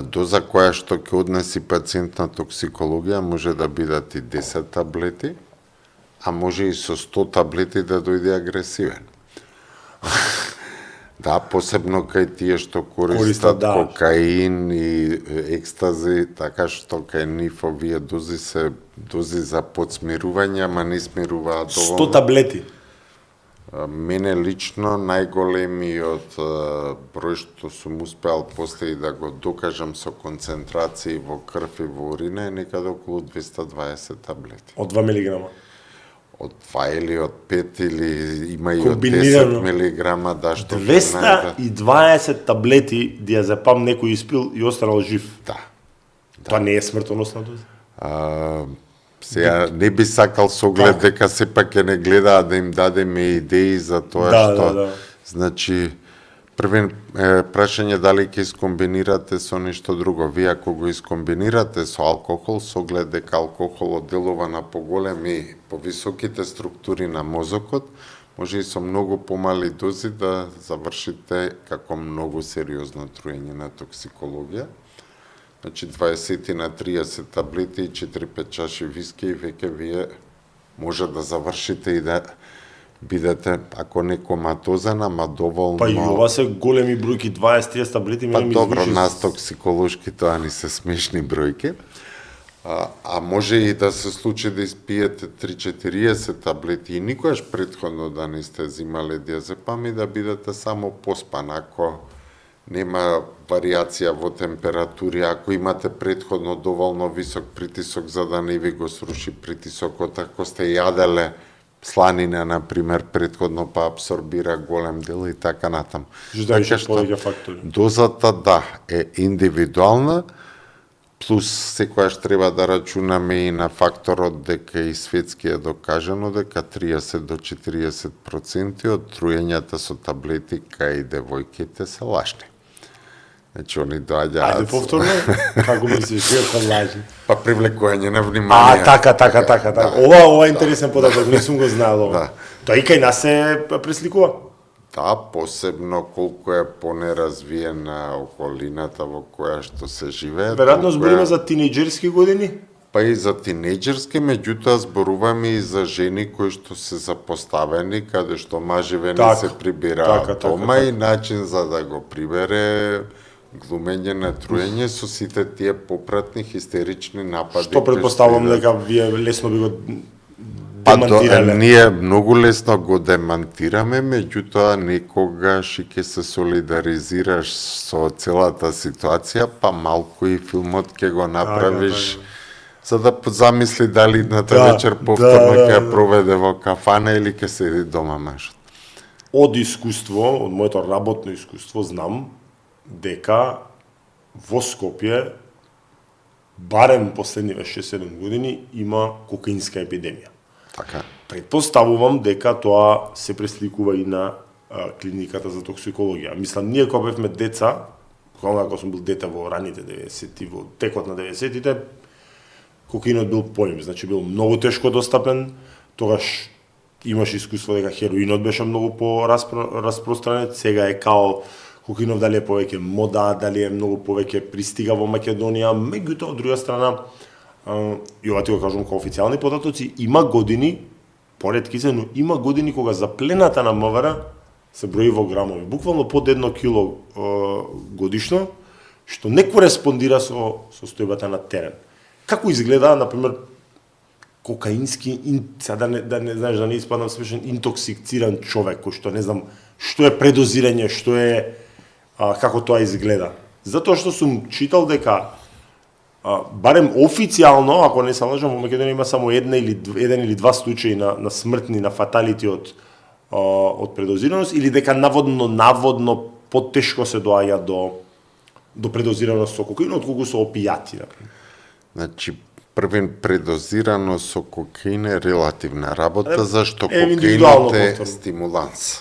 Доза која што ќе однеси пациент на токсикологија може да бидат и 10 таблети, а може и со 100 таблети да дојде агресивен. Да, посебно кај тие што користат да. кокаин и екстази, така што кај нив овие дози се дози за подсмирување, ама не смируваат 100 доволно. таблети. Мене лично најголемиот број што сум успеал после и да го докажам со концентрации во крв и во урина е некаде околу 220 таблети. Од 2 милиграма. од 2 или од 5 или има и од Комбинирано. 10 милиграма, да, што 220 таблети диазепам некој испил и останал жив. Да. Тоа не е смртоносна доза? Сега не би сакал со оглед дека сепак ќе не гледаат да им дадеме идеи за тоа што значи прашање дали ќе искомбинирате со нешто друго. Вие ако го искомбинирате со алкохол, со оглед дека алкохолот делува на поголеми, повисоките структури на мозокот, може и со многу помали дози да завршите како многу сериозно труење на токсикологија. Значи 20 на 30 таблети и 4-5 чаши виски и веќе вие може да завршите и да бидете, ако не коматозен, ама доволно... Па и ова се големи бројки, 20-30 таблети, па добро, нас токсиколошки тоа ни се смешни бројки. А може и да се случи да испиете 3-40 таблети и никогаш претходно да не сте взимале диазепам и да бидете само поспан, ако нема вариација во температури, ако имате претходно доволно висок притисок за да не ви го сруши притисокот, ако сте јаделе сланина, например, претходно па абсорбира голем дел и така натаму. Така што дозата, да, е индивидуална, плюс секојаш треба да рачунаме и на факторот дека и светски е докажано дека 30 до 40% од труењата со таблети кај девојките се лажни. Значи, они доаѓаат... Ајде повторно, како мислиш, како лажи? Па привлекување на внимание. Така. Ова е интересен податок, не сум го знаел ова. Тоа и кај нас се пресликува? Да, посебно колку е понеразвиена околината во која што се живее. Веројатно збориме за тинејџерски години? Па и за тинејџерски, меѓутоа зборуваме и за жени кои што се запоставени, каде што мажеве не се прибираат дома и начин за да го прибере глумење на труење со сите тие попратни хистерични напади. Што претпоставувам дека вие лесно би го демантирале? Ние многу лесно го демантираме, меѓутоа некогаш и ќе се солидаризираш со целата ситуација, па малку и филмот ќе го направиш за да замисли дали едната вечер повторно ќе ја проведе во кафана или ќе седи дома мажот. Од искуство, од моето работно искуство, знам дека во Скопје барем последниве 6-7 години има кокаинска епидемија. Така. Предпоставувам дека тоа се пресликува и на клиниката за токсикологија. Мислам, ние кога бевме деца, кога сум бил дете во раните 90-ти, во текот на 90-тите, кокаинот бил поим, значи бил многу тешко достапен, тогаш имаш искуство дека хероинот беше многу распространет, сега е као кокаинов дали е повеќе мода, дали е многу повеќе пристига во Македонија, меѓутоа од друга страна, и ова ти го кажувам како официјални податоци, има години, поретки се, но има години кога заплената на МВР се брои во грамови, буквално под 1 кило годишно, што не кореспондира со состојбата на терен. Како изгледа, например, кокаински, да не знаеш, да не испадам смешен, интоксициран човек, кој што не знам што е предозирање, што е како тоа изгледа. Затоа што сум читал дека барем официјално, ако не се лажам, во Македонија има само еден или два случаи на смртни, на фаталити од предозираност, или дека наводно потешко се доаѓа до предозираност со кокаин, отколку со опијати, например. Значи, предозирано со кокаин е релативна работа, зашто кокаинот е стимуланс.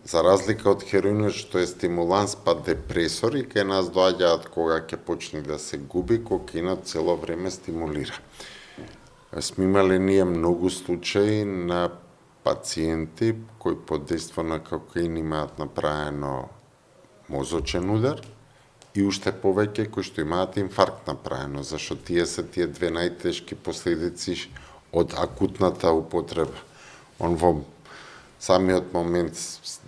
За разлика од хероинот што е стимуланс па депресор и кај нас доаѓаат кога ќе почне да се губи, кокаинот цело време стимулира. Сме имале ние многу случаи на пациенти кои под дејство на кокаин имаат направено мозочен удар и уште повеќе кои што имаат инфаркт направено, зашто тие се тие две најтешки последици од акутната употреба. Он во самиот момент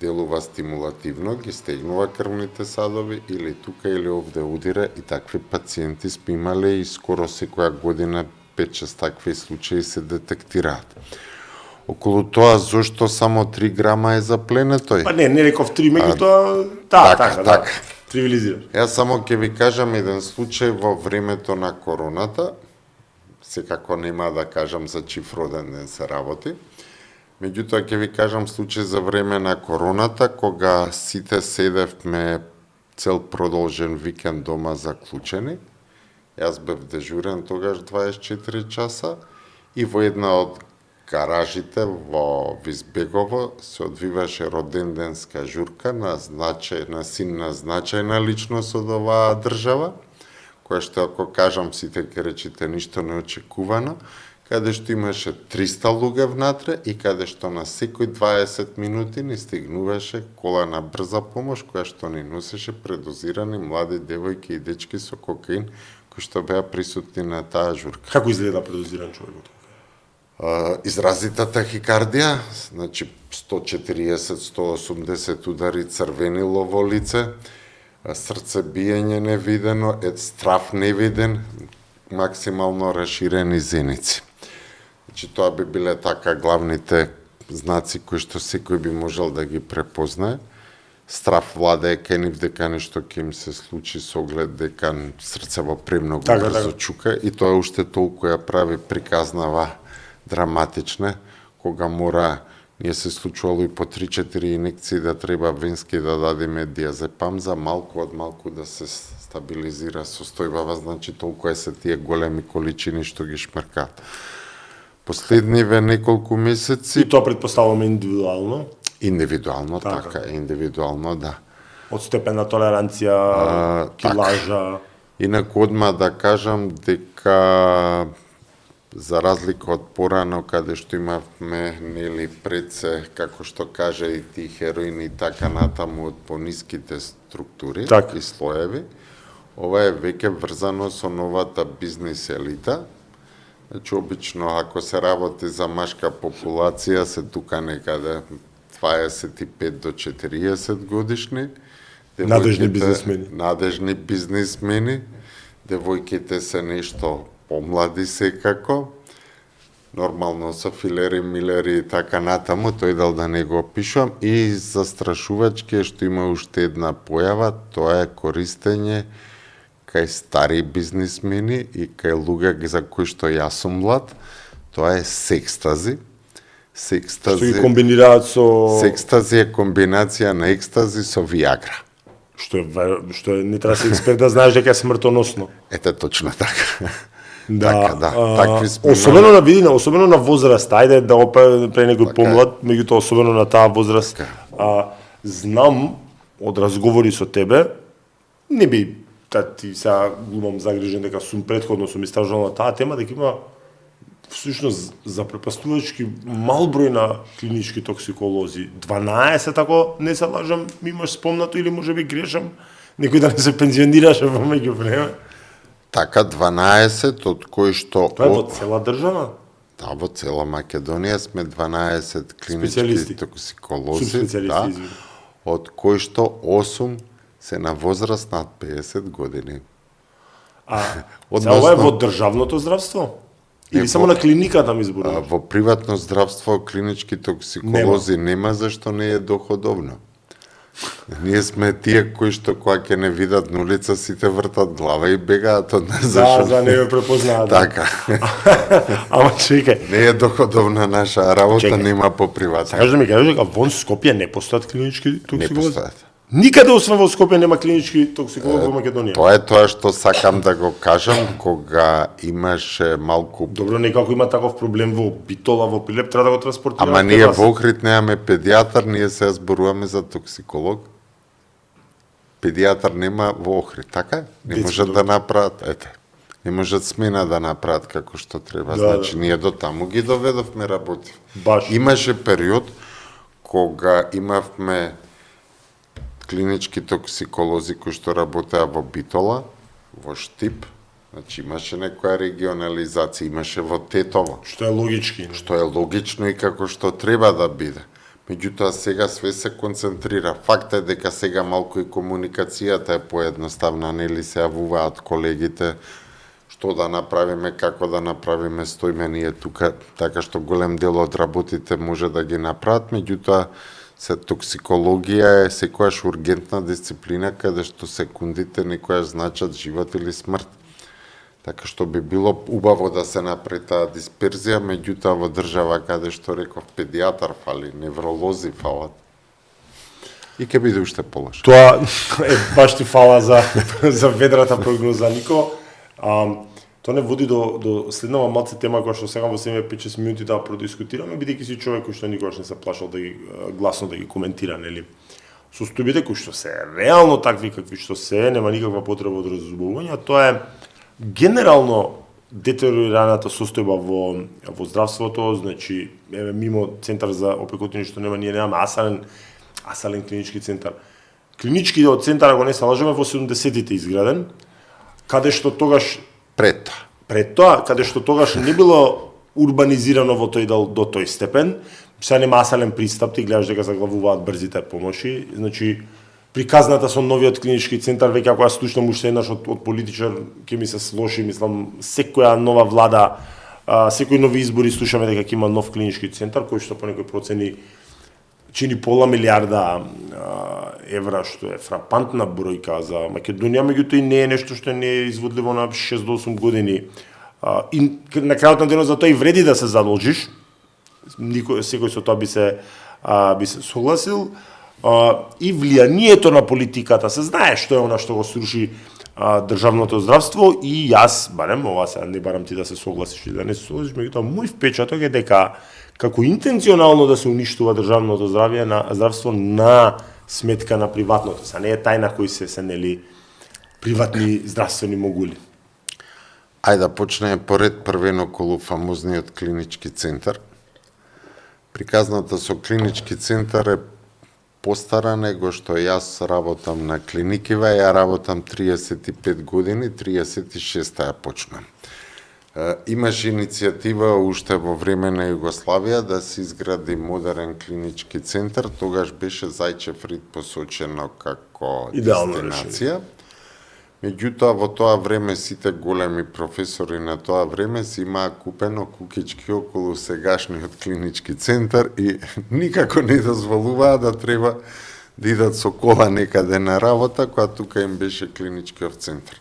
делува стимулативно, ги стегнува крвните садови или тука или овде удира и такви пациенти сме имале и скоро секоја година 5-6 такви случаи се детектираат. Околу тоа зошто само 3 грама е заплене тој? Па не реков 3, меѓутоа така. Тривилизираш. Јас само ќе ви кажам еден случај во времето на короната. секако нема да кажам за чиф роден ден се работи. Меѓутоа ќе ви кажам случај за време на короната, кога сите седевме цел продолжен викенд дома заклучени. Јас бев дежурен тогаш 24 часа и во една од гаражите во Визбегово се одвиваше роденденска журка на син на значајна личност од оваа држава, која што, ако кажам, сите ќе речите ништо неочекувано, каде што имаше 300 луѓе внатре и каде што на секој 20 минути ни стигнуваше кола на брза помош, која што ни носеше предозирани млади девојки и дечки со кокаин, кои што беа присутни на таа журка. Како изгледа предозиран човек? Изразита тахикардија, значи 140-180 удари, црвени ловолице, срцебиење невидено, страв невиден, максимално расширени зеници. Значи тоа би биле така главните знаци кои што секој би можел да ги препознае. Страв владее кај нив дека нешто ќе им се случи со оглед дека срцево премногу брзо чука и тоа уште толку ја прави приказнава драматична, кога мора, ние се случувало и по 3-4 инекции да треба венски да дадеме диазепам за малку од малку да се стабилизира состојбава, значи толку е се тие големи количини што ги шмркаат. Последниве неколку месеци... И тоа предпоставуваме индивидуално? Индивидуално, така, индивидуално, да. Од степен на толеранција, килажа... Инаку одма да кажам дека за разлика од порано, каде што имавме, нели, пред се, како што каже и ти хероини и така натаму од пониските структури и слоеви, ова е веќе врзано со новата бизнес елита. Значи, обично, ако се работи за машка популација, се тука некаде 25 до 40 годишни. Надежни бизнисмени. Девојките се нешто помлади секако, нормално со филери, милери и така натаму, тој дал да не го опишувам, и застрашувачки е што има уште една појава, тоа е користење кај стари бизнисмени и кај луѓе за кои што јас сум млад, тоа е секстази. Што ги комбинираат со... Секстази е комбинација на екстази со виагра. Што не треба да си експерт да знаеш дека е смртоносно. Ете, точно така. Да, такви сме. Особено на видина, особено на возраст, ајде да опре некој помлад, меѓутоа особено на таа возраст. Знам од разговори со тебе, не би ти сега глумам загрижен дека сум претходно сум истражувал на таа тема, дека има всушност запрепастувачки мал број на клинички токсиколози. 12, ако не се лажам, имаш спомнато или можеби грешам, некој да не се пензионираше во меѓувреме. Така, 12, од кои што... Тоа е во цела држава? Да, во цела Македонија сме 12 клинички токсиколози, да, од кои што 8 се на возраст над 50 години. Ова е во државното здравство? Или само на клиниката ми зборуваш? Во приватно здравство клинички токсиколози нема зашто не е доходовно. Ние сме тие кои што кога ќе не видат на улица сите вртат глава и бегаат од нас. За не ме препознаат. Така. Ама чекај. Не е доходовна наша работа, нема по приватно. Сакаш да ми кажеш дека вон Скопје не постојат клинички токсиколози? Не постојат. Никаде освен во Скопје нема клинички токсиколози во Македонија. Тоа е тоа што сакам да го кажам, кога имаше малку... Добро, некако има таков проблем во Битола, во Пилеп, треба да го транспортираат. Ама ние во Охрид немаме педијатар, ние се зборуваме за токсиколог. Педијатар нема во Охрид, така? Не можат да направат, ете. Не можат смена да направат како што треба. Значи, ние до таму ги доведовме работи. Имаше период кога имавме клинички токсиколози кои што работеа во Битола, во Штип, значи имаше некоја регионализација, имаше во Тетово. Што е логички. Што е логично и како што треба да биде. Меѓутоа сега све се концентрира. Факт е дека сега малку и комуникацијата е поедноставна, нели се јавуваат колегите што да направиме, како да направиме, стоиме ние тука, така што голем дел од работите може да ги направат, меѓутоа се токсикологија е секојаш ургентна дисциплина каде што секундите некојаш значат живот или смрт. Така што би било убаво да се направи таа дисперзија, меѓутоа во држава каде што реков педијатар фали, невролози фалат. И ќе биде уште полошо. Тоа е баш ти фала за ведрата прогноза, Нико. Тоа не води до следнава малце тема која што сега во себе 5-6 минути да продискутираме, бидејќи си човек кој што никогаш не се плашал да ги гласно да ги коментира, нели? Состојбите кои што се реално такви какви што се, нема никаква потреба од раззубавување, тоа е генерално детериораната состојба во здравството, значи мимо центар за опекотиништо ние немаме асален клинички центар. Клиничкиот центар, ако не се лажеме, во 70-тите изграден, каде што тогаш Пред тоа, каде што тогаш не било урбанизирано во тој до тој степен, сега нема асален пристап, ти гледаш дека заглавуваат брзите помоши, значи приказната со новиот клинички центар, веќе ако ја слушнам уште еднаш од политичар, ќе ми се слоши, мислам, секоја нова влада, секој нови избори слушаме дека ќе има нов клинички центар, кој што по некои процени чини пола милиарда евра, што е фрапантна бројка за Македонија, меѓутоа и не е нешто што не е изводливо на 6 до 8 години. И на крајот на денот за тоа и вреди да се задолжиш. Секој со тоа би се согласил. И влијанието на политиката, се знае што е она што го сруши државното здравство, и јас, барем, ова сега не барам ти да се согласиш или да не се согласиш, меѓутоа мој впечаток е дека како интенционално да се уништува државното здравство на сметка на приватното. Са не е тајна кои се нели приватни здравствени могули. Ајде да почнеме поред првено околу фамозниот клинички центар. Приказната со клинички центар е постара него што јас работам на клиникива, ја работам 35 години, 36-та ја почнам. Имаше иницијатива уште во време на Југославија да се изгради модерен клинички центар, тогаш беше Зајчев Рид посочено како дестинација. Меѓутоа, во тоа време сите големи професори на тоа време си имаа купено кукички околу сегашниот клинички центар и никако не дозволуваа да треба да идат со кола некаде на работа, која тука им беше клиничкиот центар.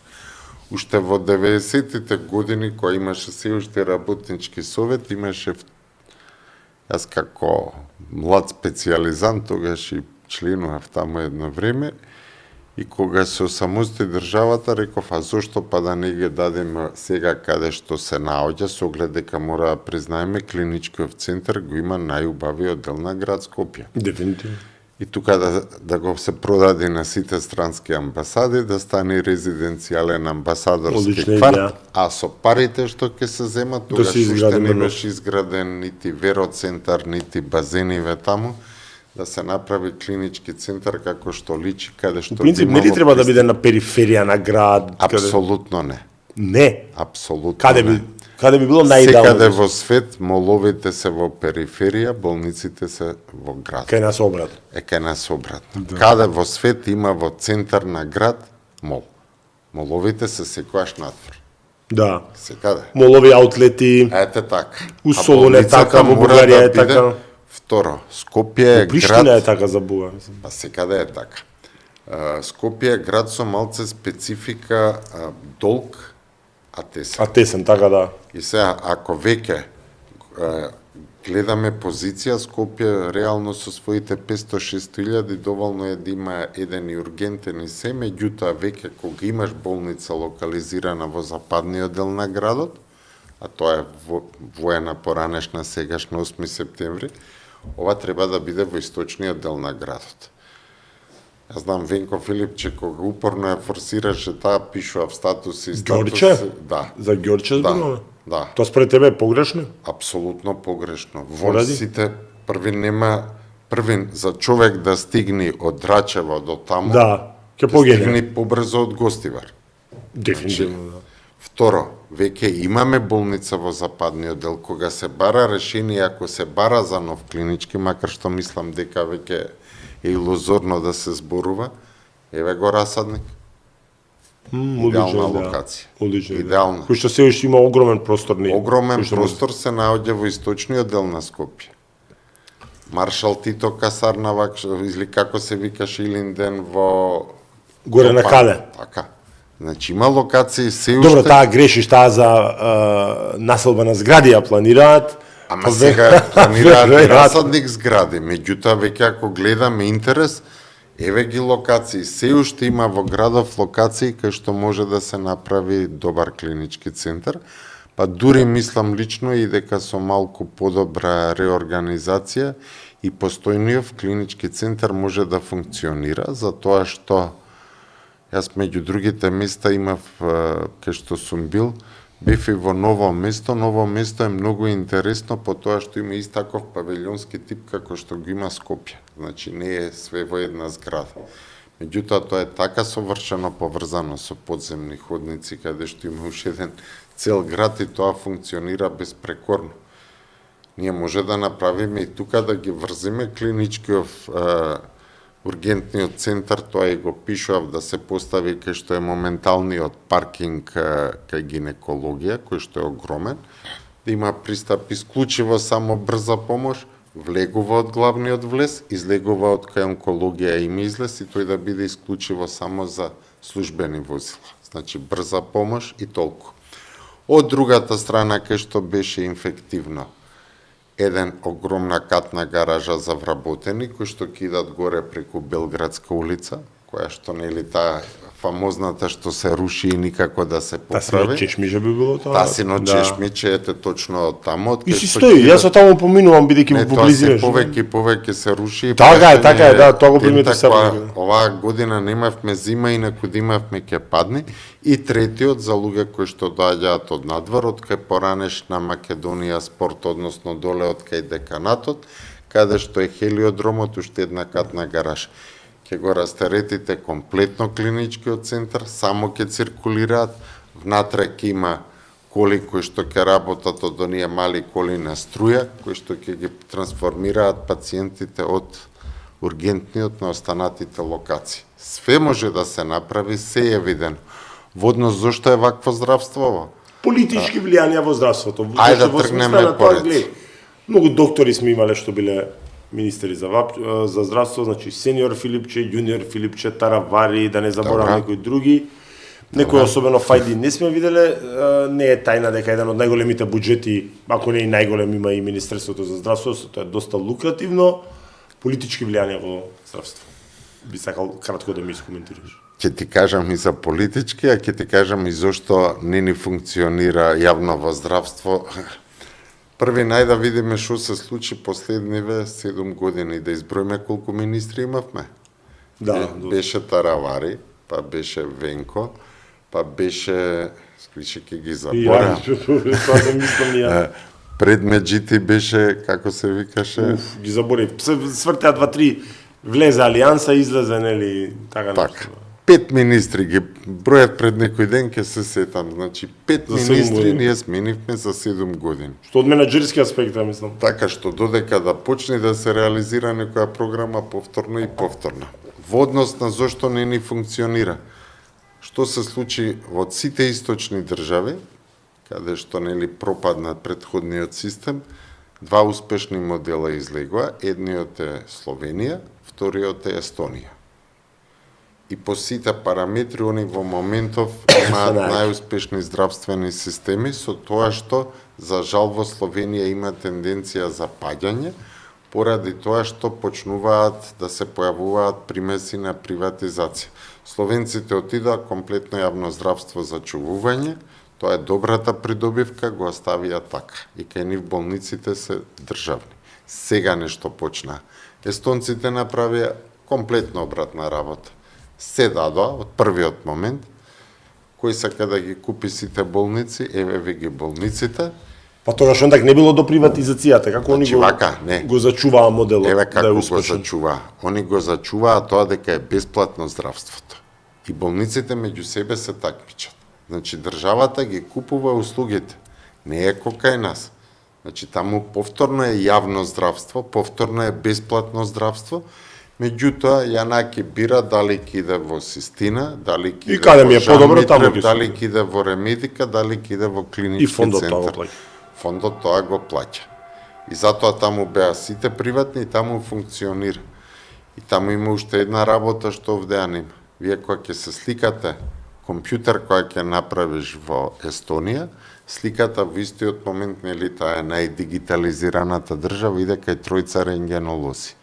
Уште во 90-тите години, која имаше се уште работнички совет, имаше јас како млад специјализант, тогаш и членував таму едно време, и кога се осамости државата, реков, а зошто па да не ги дадеме сега каде што се наоѓа, со оглед дека мора да признаеме клиничкиот центар го има најубавиот дел на град Скопје. Дефинитивно. И тука да го се продаде на сите странски амбасади, да стане резиденцијален амбасадорски кварт, а со парите што ќе се земат, тогаш уште не беше изграден нити вероцентар, нити базениве таму, да се направи клинички центар како што личи, каде што... В принцип, не ли треба да биде на периферија на град? Апсолутно не. Не? Апсолутно Каде би било најидеално? Секаде во свет, моловите се во периферија, болниците се во град. Кај нас обратно. Кај нас обратно. Да. Каде во свет има во центар на град мол. Моловите се секојаш надвор. Да. Секаде. Молови аутлети. Ете така. У Солун е така, во Бугарија е така. Второ, Скопје е град... Приштина е така за Буга. Па секаде е така. Скопје е град со малце специфика, долг, атесен, така да. И сега, ако веќе гледаме позиција, Скопје реално со своите 500-600 доволно е да има еден и ургентен и се, меѓутоа веќе кога имаш болница локализирана во западниот дел на градот, а тоа е воена поранешна сегашна 8 септември, ова треба да биде во источниот дел на градот. Јас знам Венко Филипче, кога упорно ја форсираше таа, пишува в статуси... Ѓорче? Да. За Ѓорче зборуваме? Да. Тоа според тебе е погрешно? Апсолутно погрешно. Во сите први за човек да стигне од Рачево до таму, да, ќе стигне побрзо од Гостивар. Дефинитивно, да. Второ, веќе имаме болница во западниот дел, кога се бара решение, ако се бара за нов клинички, макар што мислам дека веќе е илузорно да се зборува, еве го Расадник. Идеална локација. Идеална. Кој што се уште има огромен простор. Огромен простор се наоѓа во источниот дел на Скопје. Маршал Тито касарна, или како се викаше Илинден во... Горе на Кале. Така. Значи има локации се уште. Добро, таа грешиш, таа за населба на згради ја планираат. Ама сега планираат и расадник згради, меѓутоа веќе ако гледаме интерес, еве ги локации, се уште има во градов локации кај што може да се направи добар клинички центар, па дури мислам лично и дека со малку подобра реорганизација и постојниот клинички центар може да функционира, затоа што јас меѓу другите места имав кај што сум бил, бев и во Ново место. Ново место е многу интересно по тоа што има ист таков павилјонски тип како што го има Скопје. Значи не е све во една зграда. Меѓутоа тоа е така совршено поврзано со подземни ходници каде што има уште еден цел град и тоа функционира безпрекорно. Ние може да направиме и тука да ги врзиме клиничкиот ургентниот центар, тоа и го пишував да се постави кај што е моменталниот паркинг кај гинекологија, кој што е огромен, да има пристап исклучиво само брза помош, влегува од главниот влез, излегува од кај онкологија има излез и тој да биде исклучиво само за службени возила. Значи брза помош и толку. Од другата страна кај што беше инфективно, еден огромна катна гаража за вработени, кои што кидат горе преку Белградска улица, која што нели таа фамозната што се руши и никако да се поправи. Тасино чешмиџе би било тоа. Тасино чешмиџе ете точно таму. И си стои, јас од таму поминувам бидејќи во близина. Повеќе се руши. Така е, да, тоа го приметив сега. Оваа година немавме зима и некој имавме ќе падне. И третиот за луѓе кои што доаѓаат од надвор, од кај поранешна Македонија спорт, односно доле од кај деканатот, каде што е хелиодромот, уште една катна гараж. Ќе го растеретите комплетно клиничкиот центар, само ќе циркулираат, внатре ќе има коли кои што ќе работат од оние мали коли на струја, кои што ќе ги трансформираат пациентите од ургентниот на останатите локации. Све може да се направи, се е видено. Во однос зошто е вакво здравство? Политички влијанија во здравството. Ајде да тргнеме поред. Многу доктори сме имале што биле министри за здравство, значи сениор Филипче, јуниор Филипче, Таравари, да не заборавам некои други. Некои особено фајди не сме виделе, не е тајна дека еден од најголемите буџети, ако не и најголем, има и Министерството за здравство, тоа е доста лукративно, политички влијанија во здравство. Би сакал кратко да ми искоментираш. Ќе ти кажам и за политички, а ќе ти кажам и зошто не ни функционира јавно во здравство. Први најда видиме што се случи последниве 7 години, да изброиме колку министри имавме. Да, беше Таравари, па беше Венко, па беше, скриче ќе ги заборам. Тоа да мислам и ја. Пред Меджити беше, како се викаше? Ги заборев. Свртеа 2-3, влезе Алијанса, излезе, нели, така нешто. 5 министри ги бројат пред некој ден, ќе се сетам. Значи, 5 министри ние сменивме за 7 години. Што од менаџерски аспект, мислам. Така што додека да почне да се реализира некоја програма повторно и повторно. Во однос на зошто не ни функционира. Што се случи во сите источни држави, каде што нели пропадна претходниот систем, два успешни модела излегоа. Едниот е Словенија, вториот е Естонија. И по сите параметри, они во моментов имаат најуспешни здравствени системи, со тоа што, за жал, во Словенија има тенденција за паѓање, поради тоа што почнуваат да се појавуваат примеси на приватизација. Словенците отидоа комплетно јавно здравство за чувување, тоа е добрата придобивка, го оставија така. И кај нив болниците се државни. Сега нешто почна. Естонците направија комплетно обратна работа. Се дадоа од првиот момент, кој сака да ги купи сите болници, еве ви ги болниците. Па тогаш ондак не било до приватизацијата, како они го зачуваа моделот. Еве како го зачуваа. Они го зачуваа тоа дека е бесплатно здравството. И болниците меѓу себе се такмичат. Значи државата ги купува услугите, не е кој нас. Значи таму повторно е јавно здравство, повторно е бесплатно здравство. Меѓутоа, Јанаки бира дали ќе иде во Систина, дали ќе иде во Жамитрев, дали ќе иде во Ремедика, дали ќе иде во клинички центар. И фондот тоа го плаќа. Фондот тоа го плаќа. И затоа таму беа сите приватни и таму функционира. И таму има уште една работа што овде нема. Вие кога ќе се сликате компјутер која ќе направиш во Естонија, сликата во истиот момент, нели, таа е најдигитализираната држава, иде кај тројца рентгенолози.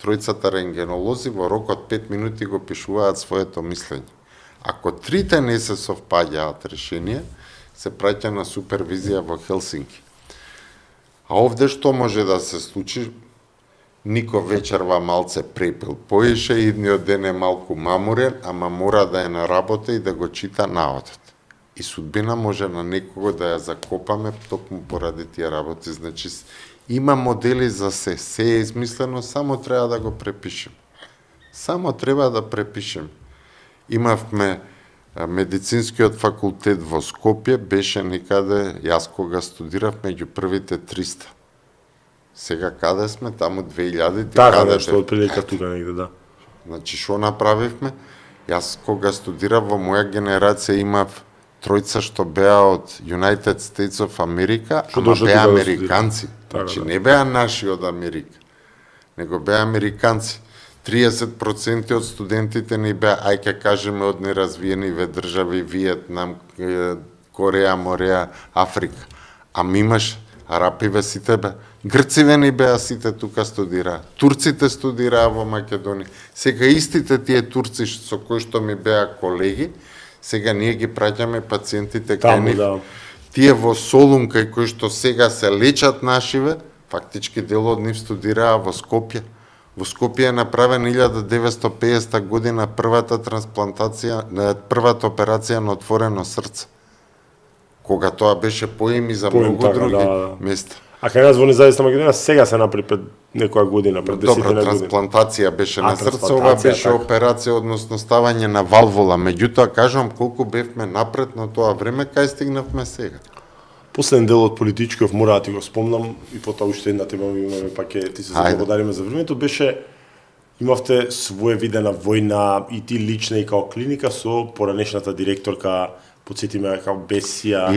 Тројцата рентгенолози во рок од 5 минути го пишуваат своето мислење. Ако трите не се совпаѓаат решение, се праќа на супервизија во Хелсинки. А овде што може да се случи? Нико вечерва малце препил поише, идниот ден е малку мамурен, ама мора да е на работа и да го чита наодот. И судбина може на некого да ја закопаме токму поради тие работи. Значи, има модели за се е измислено, само треба да го препишем. Само треба да препишем. Имавме медицинскиот факултет во Скопје, беше некаде, јас кога студирав, меѓу првите 300. Сега каде сме? Таму 2000. Така нешто отприлика тука негде, да. Значи, што направивме? Јас кога студирав во моја генерација имав тројца што беа од United States of America, ама беа американци. Значи, не беа наши од Америка, него беа американци. 30% од студентите ни беа, ај ке кажеме, од неразвиениве држави, Виетнам, Кореја, Мореја, Африка. Ама имаш арапиве сите беа. Грциве ни беа сите тука студираа. Турците студираа во Македонија. Сега истите тие турци со кои што ми беа колеги, сега ние ги праќаме пациентите кај нив. Да. Тие во Солун, кај кои што сега се лечат нашиве, фактички дел од нив студираа во Скопје. Во Скопје е направена 1950 година првата трансплантација, првата операција на отворено срце. Кога тоа беше поеми за многу други места. А кај нас во Независна Македонија сега се направи пред некоја година, пред 10 година. Добро, трансплантација беше на срце, ова беше операција, односно ставање на валвула. Меѓутоа, кажам, колку бевме напред на тоа време, кај стигнавме сега. Последен дел од политичкиот мора да ти го спомнам и потоа уште една тема имаме, пак ти се заблагодариме за времето, беше имавте своевидена војна и ти лична и као клиника со поранешната директорка, потсетиме као Бесија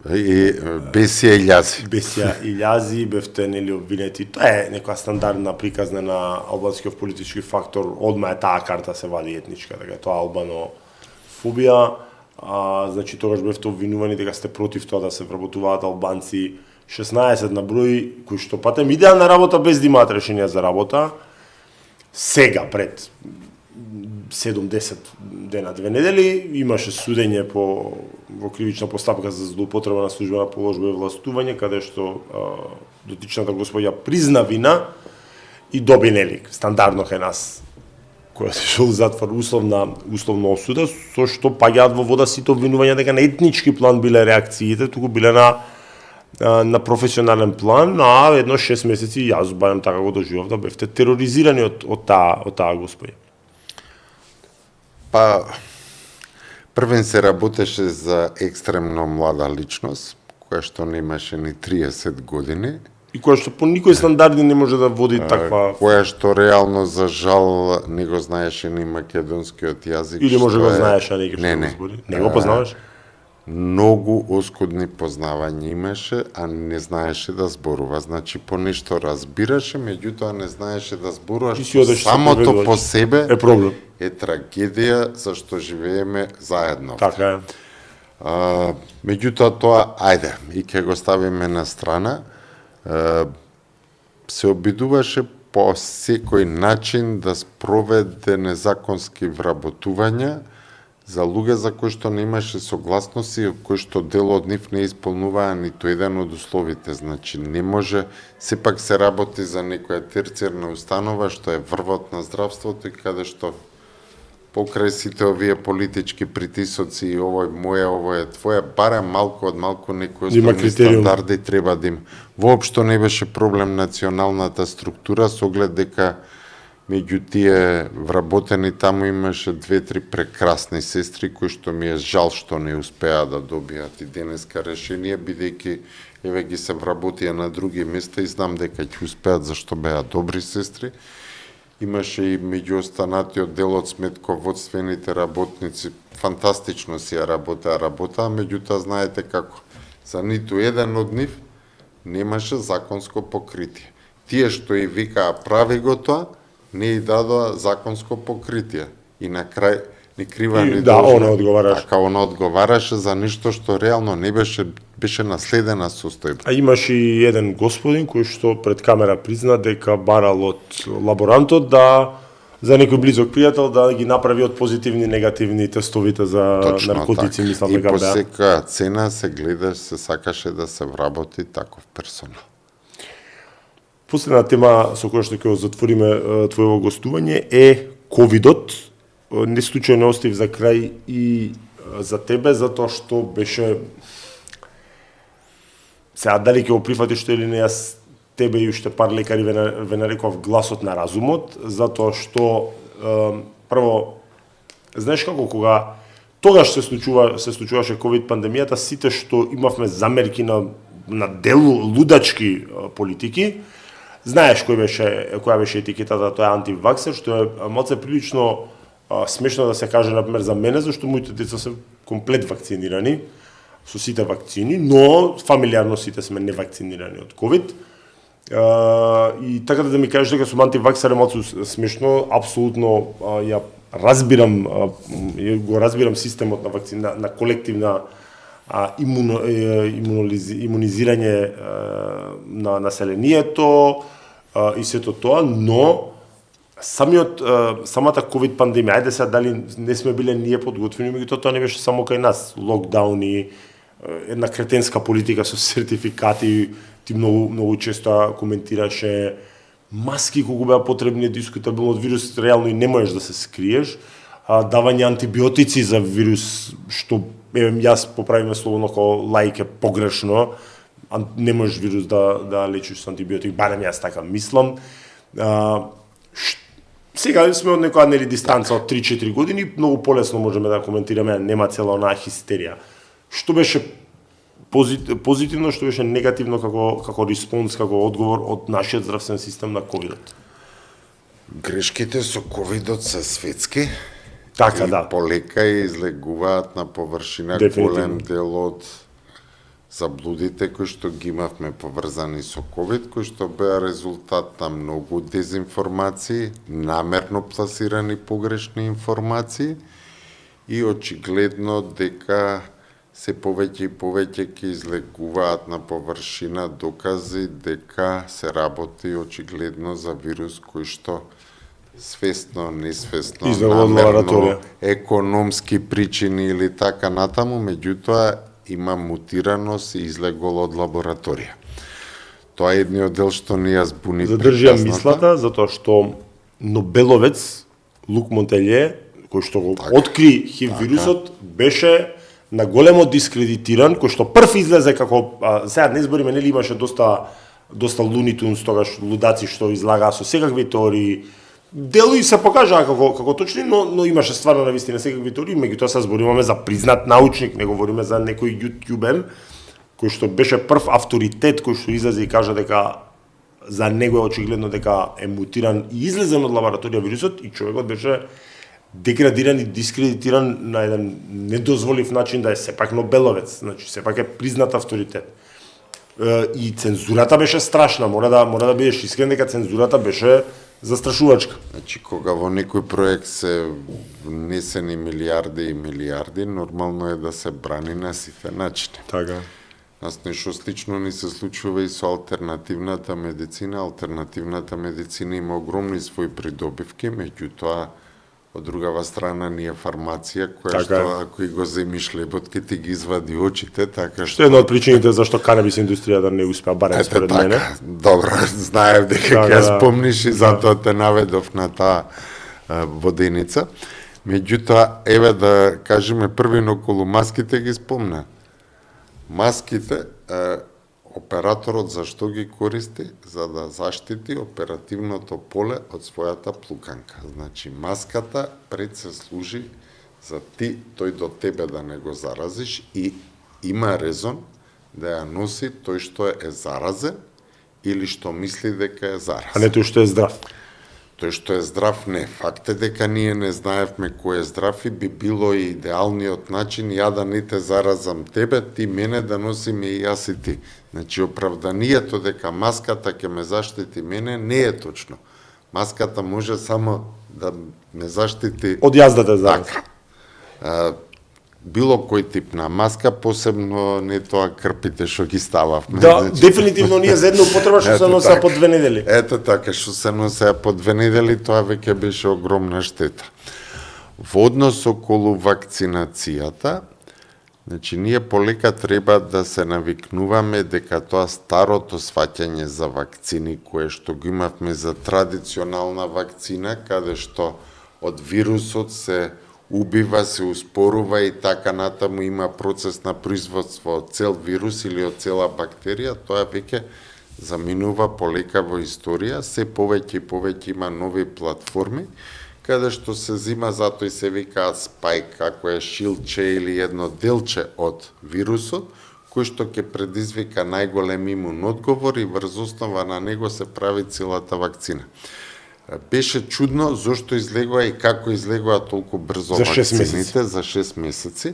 Бесија Илјази. Бесија Илјази, бевте нели обвинети. Тоа е некоја стандардна приказна на албанскиот политички фактор, одма е таа карта се вади етничка, дека тоа албанофобија. Значи тогаш бевте обвинувани дека сте против тоа да се вработуваат албанци 16 на број, кои што патем идеа на работа без да имаат решенија за работа. Сега пред 7-10 дена, 2 недели, имаше судење во кривична постапка за злоупотреба на службена положба и властување, каде што дотичната господја призна вина и доби нели стандардно кај нас која се шол затвор условна осуда, со што паѓаат во вода сите обвинувања дека на етнички план биле реакциите, туку биле на професионален план, а едно 6 месеци јас барем така го доживав да бевте тероризирани од таа господја. Па првен се работеше за екстремно млада личност, која што немаше ни 30 години. И која што по никој стандарди не може да води таква... Која што реално, за жал, не го знаеше ни македонскиот јазик. Или може го знаеше, а не го збори? Не го познаваш? Многу оскудни познавања имаше, а не знаеше да зборува. Значи, по нешто разбираше, меѓутоа не знаеше да зборува, што самото по себе е проблем. Е трагедија зашто живееме заедно. Така е. Меѓутоа тоа, ајде, и ќе го ставиме на страна, се обидуваше по секој начин да спроведе незаконски вработувања за луѓе за кои што немаше согласност и кои што дел од нив не исполнуваа ниту еден од условите. Значи, не може, сепак се работи за некоја терцијарна установа што е врвот на здравството и каде што покрај сите овие политички притисоци и овој моје, овој е твоја, барем малку од малку некои основни стандарди треба да им. Воопшто не беше проблем националната структура, со оглед дека меѓу тие вработени таму имаше 2-3 прекрасни сестри кои што ми е жал што не успеа да добијат и денеска решение, бидејќи еве ги се вработија на други места и знам дека ќе успеат зашто беа добри сестри. Имаше и меѓу останатиот дел од сметководствените работници, фантастично си ја работаа, меѓутоа знаете како, за ниту еден од нив немаше законско покритие. Тие што и викаа прави го тоа, не и дадоа законско покритие. И на крај ни крива, ни да, должна. она одговараше. Така, она одговараше за ништо што реално не беше наследена состојба. А имаше и еден господин кој што пред камера призна дека барал од лаборантот за некој близок пријател да ги направи од позитивни негативни тестовите за Точно наркотици, така. мислам И дека по беа. секоја цена се гледа, се сакаше да се вработи таков персонал. Последна тема со која што ќе затвориме твоево гостување е ковидот. Не случајно остив за крај и за тебе, затоа што беше... Сега, дали ќе го прифатиш што или не, јас тебе и уште пар лекари ве нареков гласот на разумот, затоа што прво, знаеш како кога тогаш се случуваше ковид пандемијата, сите што имавме замерки на делу лудачки политики, знаеш која беше етикетата, тоа е антиваксер, што е малце прилично смешно да се каже, например, за мене, зашто моите деца се комплет вакцинирани со сите вакцини, но фамилиарно сите сме невакцинирани од ковид. И така да ми кажеш дека сум антиваксер е малку смешно, апсолутно ја разбирам, го разбирам системот на вакцина, на колективна имунизирање на населението и сето тоа, но самата ковид пандемија, ајде сега дали не сме биле ние подготвени, меѓутоа тоа не беше само кај нас, локдауни, една кретенска политика со сертификати, ти многу често коментираше маски колку беа потребни, дискутабилно од вирус, реално и не можеш да се скриеш, давање антибиотици за вирус, што јас поправиме словно како лаик е погрешно, не можеш вирус да лечиш со антибиотик, барем јас така мислам. Сега сме од некоја нели дистанца од 3-4 години, многу полесно можеме да коментираме, нема цела онаа хистерија. Што беше позитивно, што беше негативно како респонс, како одговор од нашиот здравствен систем на ковидот? Грешките со ковидот се светски. Така, и да. полека излегуваат на површина голем дел од заблудите кои што ги имавме поврзани со ковид, кои што беа резултат на многу дезинформации, намерно пласирани погрешни информации и очигледно дека се повеќе и повеќе ќе излегуваат на површина докази дека се работи очигледно за вирус кој што свесно, несвесно, намерно, економски причини или така натаму, меѓутоа има мутираност и излегол од лабораторија. Тоа е едниот дел што ни ја збуни Задржувам мислата, затоа што Нобеловец Лук Монтелје, кој што го откри ХИВ вирусот, беше на големо дискредитиран, кој што прв излезе како, сега не збориме, нели имаше доста лунитунс, тогаш лудаци што излагаа со секакви теории, делои се покажаа како точни, но имаше стварно навистина секакви теории, меѓутоа се збориваме за признат научник, не говориме за некој јутјубер кој што беше прв авторитет кој што излезе и кажа дека за него е очигледно дека е мутиран и излезен од лабораторија вирусот и човекот беше деградиран и дискредитиран на еден недозволив начин да е сепак Нобеловец, значи сепак е признат авторитет. И цензурата беше страшна, мора да бидеш искрен дека цензурата беше застрашувачка. Значи, кога во некој проект се внесени милиарди и милиарди, нормално е да се брани на сите начини. Така. Нас нешто слично ни се случува и со алтернативната медицина. Алтернативната медицина има огромни своји придобивки, меѓутоа од другава страна ние фармација која така што ако и го земиш лебот ќе ти ги извади очите, така што една од причините зашто канабис индустријата не успеа барем според мене. Добро, знаев дека ќе спомниш и затоа те наведов на таа воденица. Меѓутоа, еве да кажеме првин околу маските ги спомна. Маските операторот зашто ги користи? За да заштити оперативното поле од својата плуканка. Значи, маската пред се служи за тој до тебе да не го заразиш и има резон да ја носи тој што е заразен или што мисли дека е заразен. А не тој што е здрав. Тој што е здрав не. Факт е дека ние не знаевме кој е здрав и би било и идеалниот начин ја да не те заразам тебе, ти мене да носиме и јас и ти. Значи, оправданието дека маската ќе ме заштити мене не е точно. Маската може само да ме заштити од јас да те заразам. било кој тип на маска, посебно не тоа крпите што ги стававме. Да, дефинитивно ние за една употреба што се носеа по 2 недели. Ето така, што се носеа по 2 недели, тоа веќе беше огромна штета. Во однос околу вакцинацијата, значи ние полека треба да се навикнуваме дека тоа старото сваќање за вакцини, кое што го имавме за традиционална вакцина, каде што од вирусот се убива, се успорува и така натаму има процес на производство од цел вирус или од цела бактерија, тоа веќе заминува полека во историја, се повеќе и повеќе има нови платформи, каде што се зима, затоа и се викаат спајк, како е шилче или едно делче од вирусот, кој што ќе предизвика најголем имун одговор и врз основа на него се прави целата вакцина. Беше чудно зошто излегува и како излегува толку брзо за 6 вакцините за 6 месеци.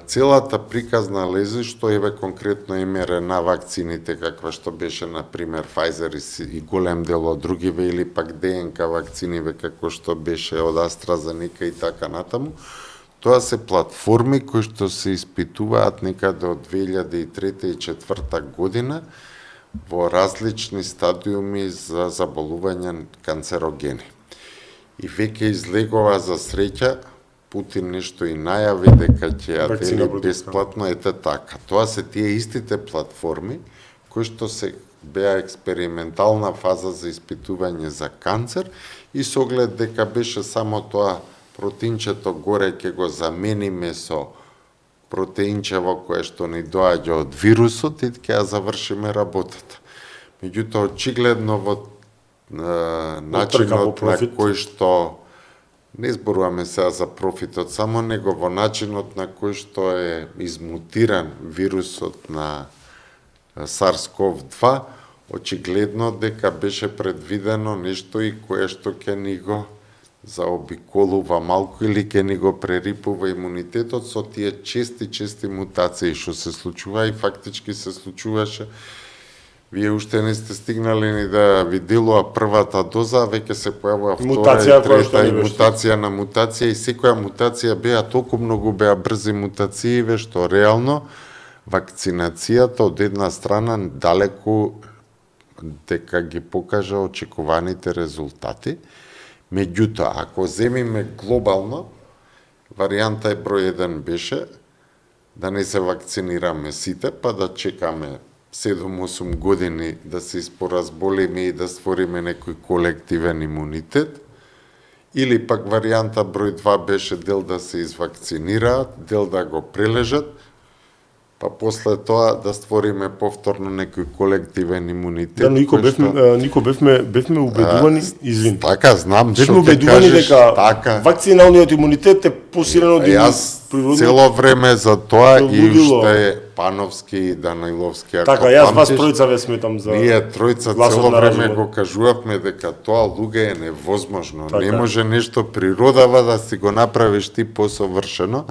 Целата приказна лези што еве конкретно МРНА вакцините каква што беше на пример Pfizer и голем дел од другиве или пак ДНК вакциниве како што беше од AstraZeneca и така натаму. Тоа се платформи кои што се испитуваат некаде од 2003 и 2004 година во различни стадиуми за заболување канцерогени. И веќе излегува за среќа, Путин нешто и најави дека ќе ја дели бесплатно, ете така. Тоа се тие истите платформи кои што се беа експериментална фаза за испитување за канцер и со оглед дека беше само тоа протеинчето горе ќе го замениме со протеинчево кое што ни доаѓа од вирусот и ќе ја завршиме работата. Меѓутоа, очигледно во начинот на кој што, не зборуваме сега за профитот само, него во начинот на кој што е измутиран вирусот на SARS-CoV-2, очигледно дека беше предвидено нешто и кое што ќе ни го заобиколува малку или ќе ни го прерипува имунитетот со тие чести мутации што се случува и фактички се случуваше. Вие уште не сте стигнали ни да ви делува првата доза, веќе се појавува втора и трета и мутација на мутација и секоја мутација беа толку многу беа брзи мутацииве што реално вакцинацијата од една страна далеку дека ги покажа очекуваните резултати. Меѓутоа, ако земиме глобално, варијанта е број 1 беше да не се вакцинираме сите, па да чекаме 7-8 години да се испоразболиме и да створиме некој колективен имунитет, или пак варијанта број 2 беше дел да се извакцинираат, дел да го прележат, па после тоа да створиме повторно некој колективен имунитет. Да, Нико бевме убедувани, извин. Така, знам бевме убедувани дека така. Вакциналниот имунитет е посилен од природно. Цело време за тоа и уште Пановски и Даниловски. Така, јас вас тројца ве сметам за. Ние тројца цело време го кажувавме дека тоа луѓе е невозможно. Така. Не може нешто природава да си го направиш ти посовршено.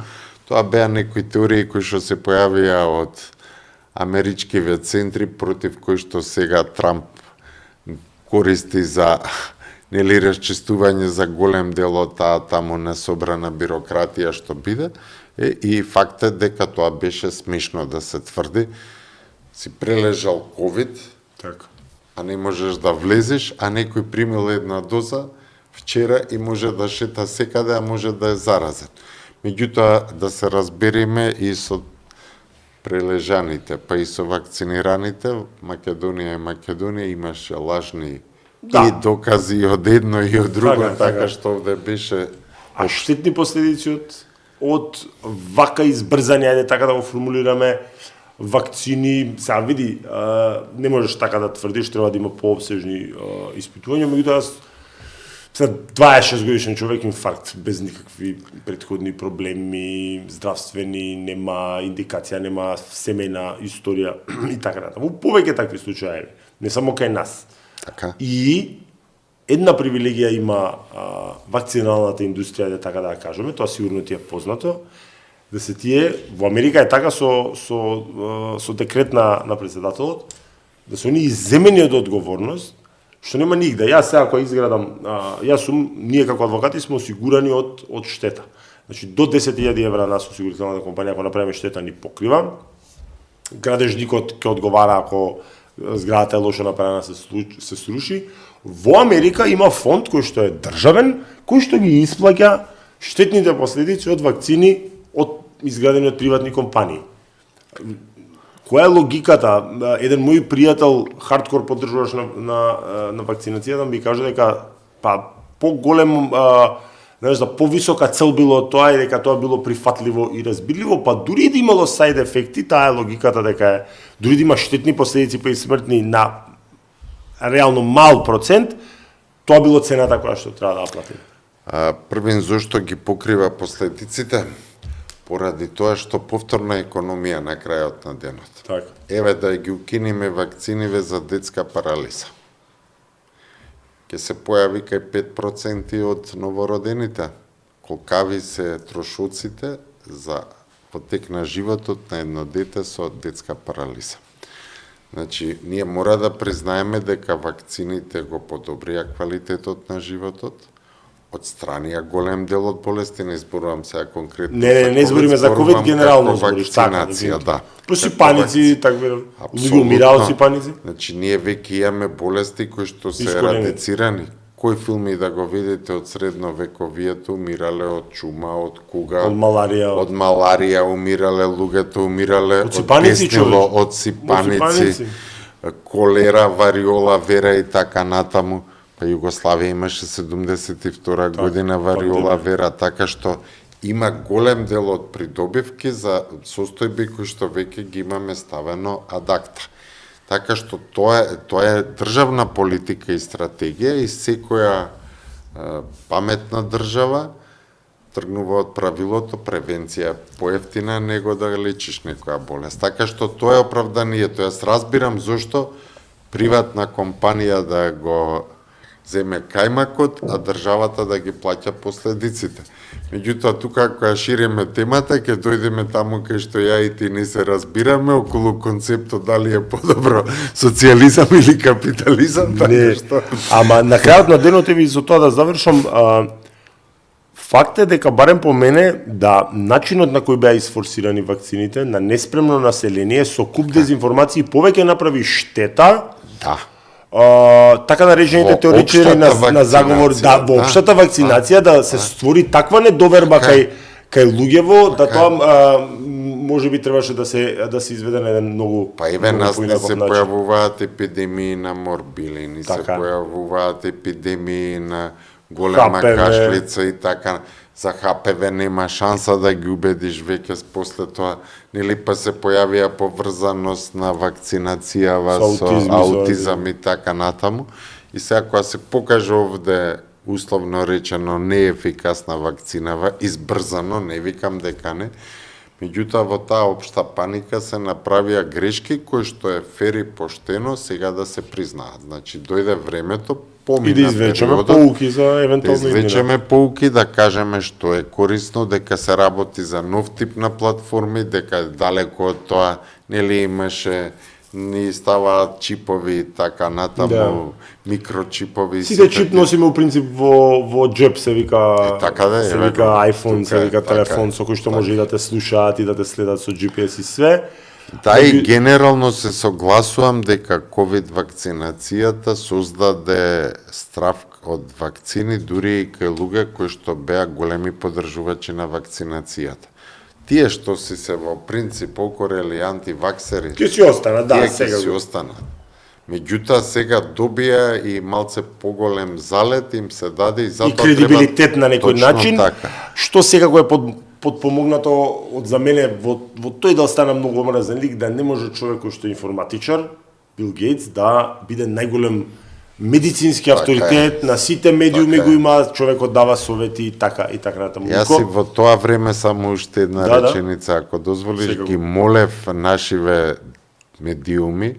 Тоа беа некои теории кои што се појавија од америчкиве центри против кои што сега Трамп користи за нели расчистување за голем дел од таа таму несобрана бирократија што биде. И фактот дека тоа беше смешно да се тврди. Си прележал ковид, така, а не можеш да влезеш, а некој примил една доза вчера и може да шета секаде, а може да е заразен. Меѓутоа, да се разбериме и со прележаните, па и со вакцинираните, Македонија имаше лажни и докази и од едно и од друго, така што овде беше... А штетни последици од вака избрзани, ајде така да го формулираме, вакцини, сега види, не можеш така да тврдиш, треба да има пообсежни испитувања, меѓутоа 26 годишен човек инфаркт, без никакви претходни проблеми, здравствени, нема индикација, нема семејна историја и така натаму. Повеќе такви случаи, не само кај нас. Така. И една привилегија има вакциналната индустрија, да така да кажеме, тоа сигурно ти е познато, да се тие, во Америка е така со декрет на председателот, да се они изземени од одговорност, што нема нигде. Јас сега кога изградам, ние како адвокати сме осигурани од штета. Значи до 10.000 евра нас осигурителната компанија ако направиме штета ни покрива. Градежникот ќе одговара ако зградата е лошо направена се сруши. Во Америка има фонд кој што е државен, кој што ги исплаќа штетните последици од вакцини од изградени од приватни компании. Која е логиката? Еден мој пријател, хардкор поддржуваш на вакцинацијата, ми кажа дека поголем, повисока цел било тоа и дека тоа било прифатливо и разбирливо, дури да имало сайд ефекти, таа е логиката дека дури да има штетни последици па и смртни на реално мал процент, тоа било цената која што треба да плати. Првин зошто ги покрива последиците? Поради тоа што повторна економија на крајот на денот. Така. Еве да ги укинеме вакциниве за детска парализа. Ке се појави кај 5% од новородените. Колкави се трошоците за потек на животот на едно дете со детска парализа. Значи, ние мора да признаеме дека вакцините го подобрија квалитетот на животот, отстранија голем дел од болести, не изборувам сега конкретно. Не избориме за ковид генерално вакцинација, да. Плюс и паници, така луѓе умираат од паници. Значи ние веќе имаме болести кои што се ерадицирани. Кој филми да го видите од средновековието умирале од чума, од куга, од маларија умирале луѓето, умирале од песнило, од сипаници, колера, вариола, вера и така натаму. Па Југославија имаше 72 година вариола вера, така што има голем дел од придобивки за состојби кои што веќе ги имаме ставено адакта. Така што тоа е државна политика и стратегија и секоја паметна држава тргнува од правилото превенција поевтина него да лечиш некоја болест. Така што тоа е оправданието. Јас разбирам зошто приватна компанија да го земе кајмакот, а државата да ги плаќа последиците. Меѓутоа, тука ако ја шириме темата, ќе дојдеме таму кај што ја и ти не се разбираме околу концептот дали е подобро социјализам или капитализам. Не, што... Ама на крајот на денот ви за тоа да завршам, факт е дека барем по мене да начинот на кој беа isфорсирани вакцините на неспремно население со куп дезинформации повеќе направи штета. Да. Така наречените теоричари на заговор во општата вакцинација да се створи таква недоверба кај луѓево да тоа можеби требаше да се изведе на еден многу еве нас не се појавуваат епидемии на морбили, не се појавуваат епидемии на голема кашлица и така. За ХПВ нема шанса да ги убедиш веќе после тоа, нели па се појавија поврзаност на вакцинацијава со аутизам и така натаму. И сега кога се покаже овде условно речено неефикасна вакцинава, избрзано, не викам дека не, меѓутоа во таа општа паника се направија грешки кои што е фер и поштено сега да се признаат. Значи дојде времето, помина и да извлечеме поуки за евентуално измена. Да извлечеме поуки, да кажеме што е корисно, дека се работи за нов тип на платформи, дека далеко од тоа нели имаше ни ставаат чипови и така натаму, микрочипови. Сите чип носиме у принцип во джеб, се вика, така да, се вика iPhone, се вика телефон со кој што може и да те слушаат и да те следат со GPS и све. Да, и генерално се согласувам дека ковид вакцинацијата создаде страв од вакцини дури и кај луѓе кои што беа големи поддржувачи на вакцинацијата. Тие што си се во принцип окорели антиваксери, ќе си останат, да, сега си останат. Меѓутоа сега добија и малце поголем залет им се даде и затоа и кредибилитет на некој начин, така. Што секако е подпомогнато од за мене во тој да стана многу омразен лик, да не може човек кој што е информатичар, Бил Гейтс, да биде најголем медицински авторитет на сите медиуми го има, човекот дава совети и така натаму. Јас си во тоа време само уште една реченица, ако дозволиш, ги молев нашиве медиуми,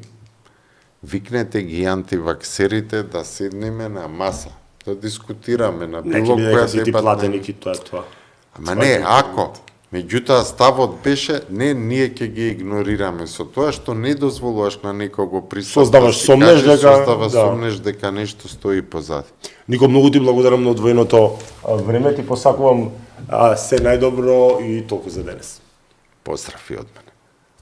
викнете ги антиваксерите да седнеме на маса, да дискутираме на било која дебатна. Ама не, ако, меѓутоа ставот беше, не, ние ќе ги игнорираме со тоа што не дозволуваш на некого присутство. Создаваш сомнеш дека нешто стои позади. Нико, многу ти благодарам на одвоеното време, ти посакувам Се најдобро и толку за денес. Поздрав и од мене.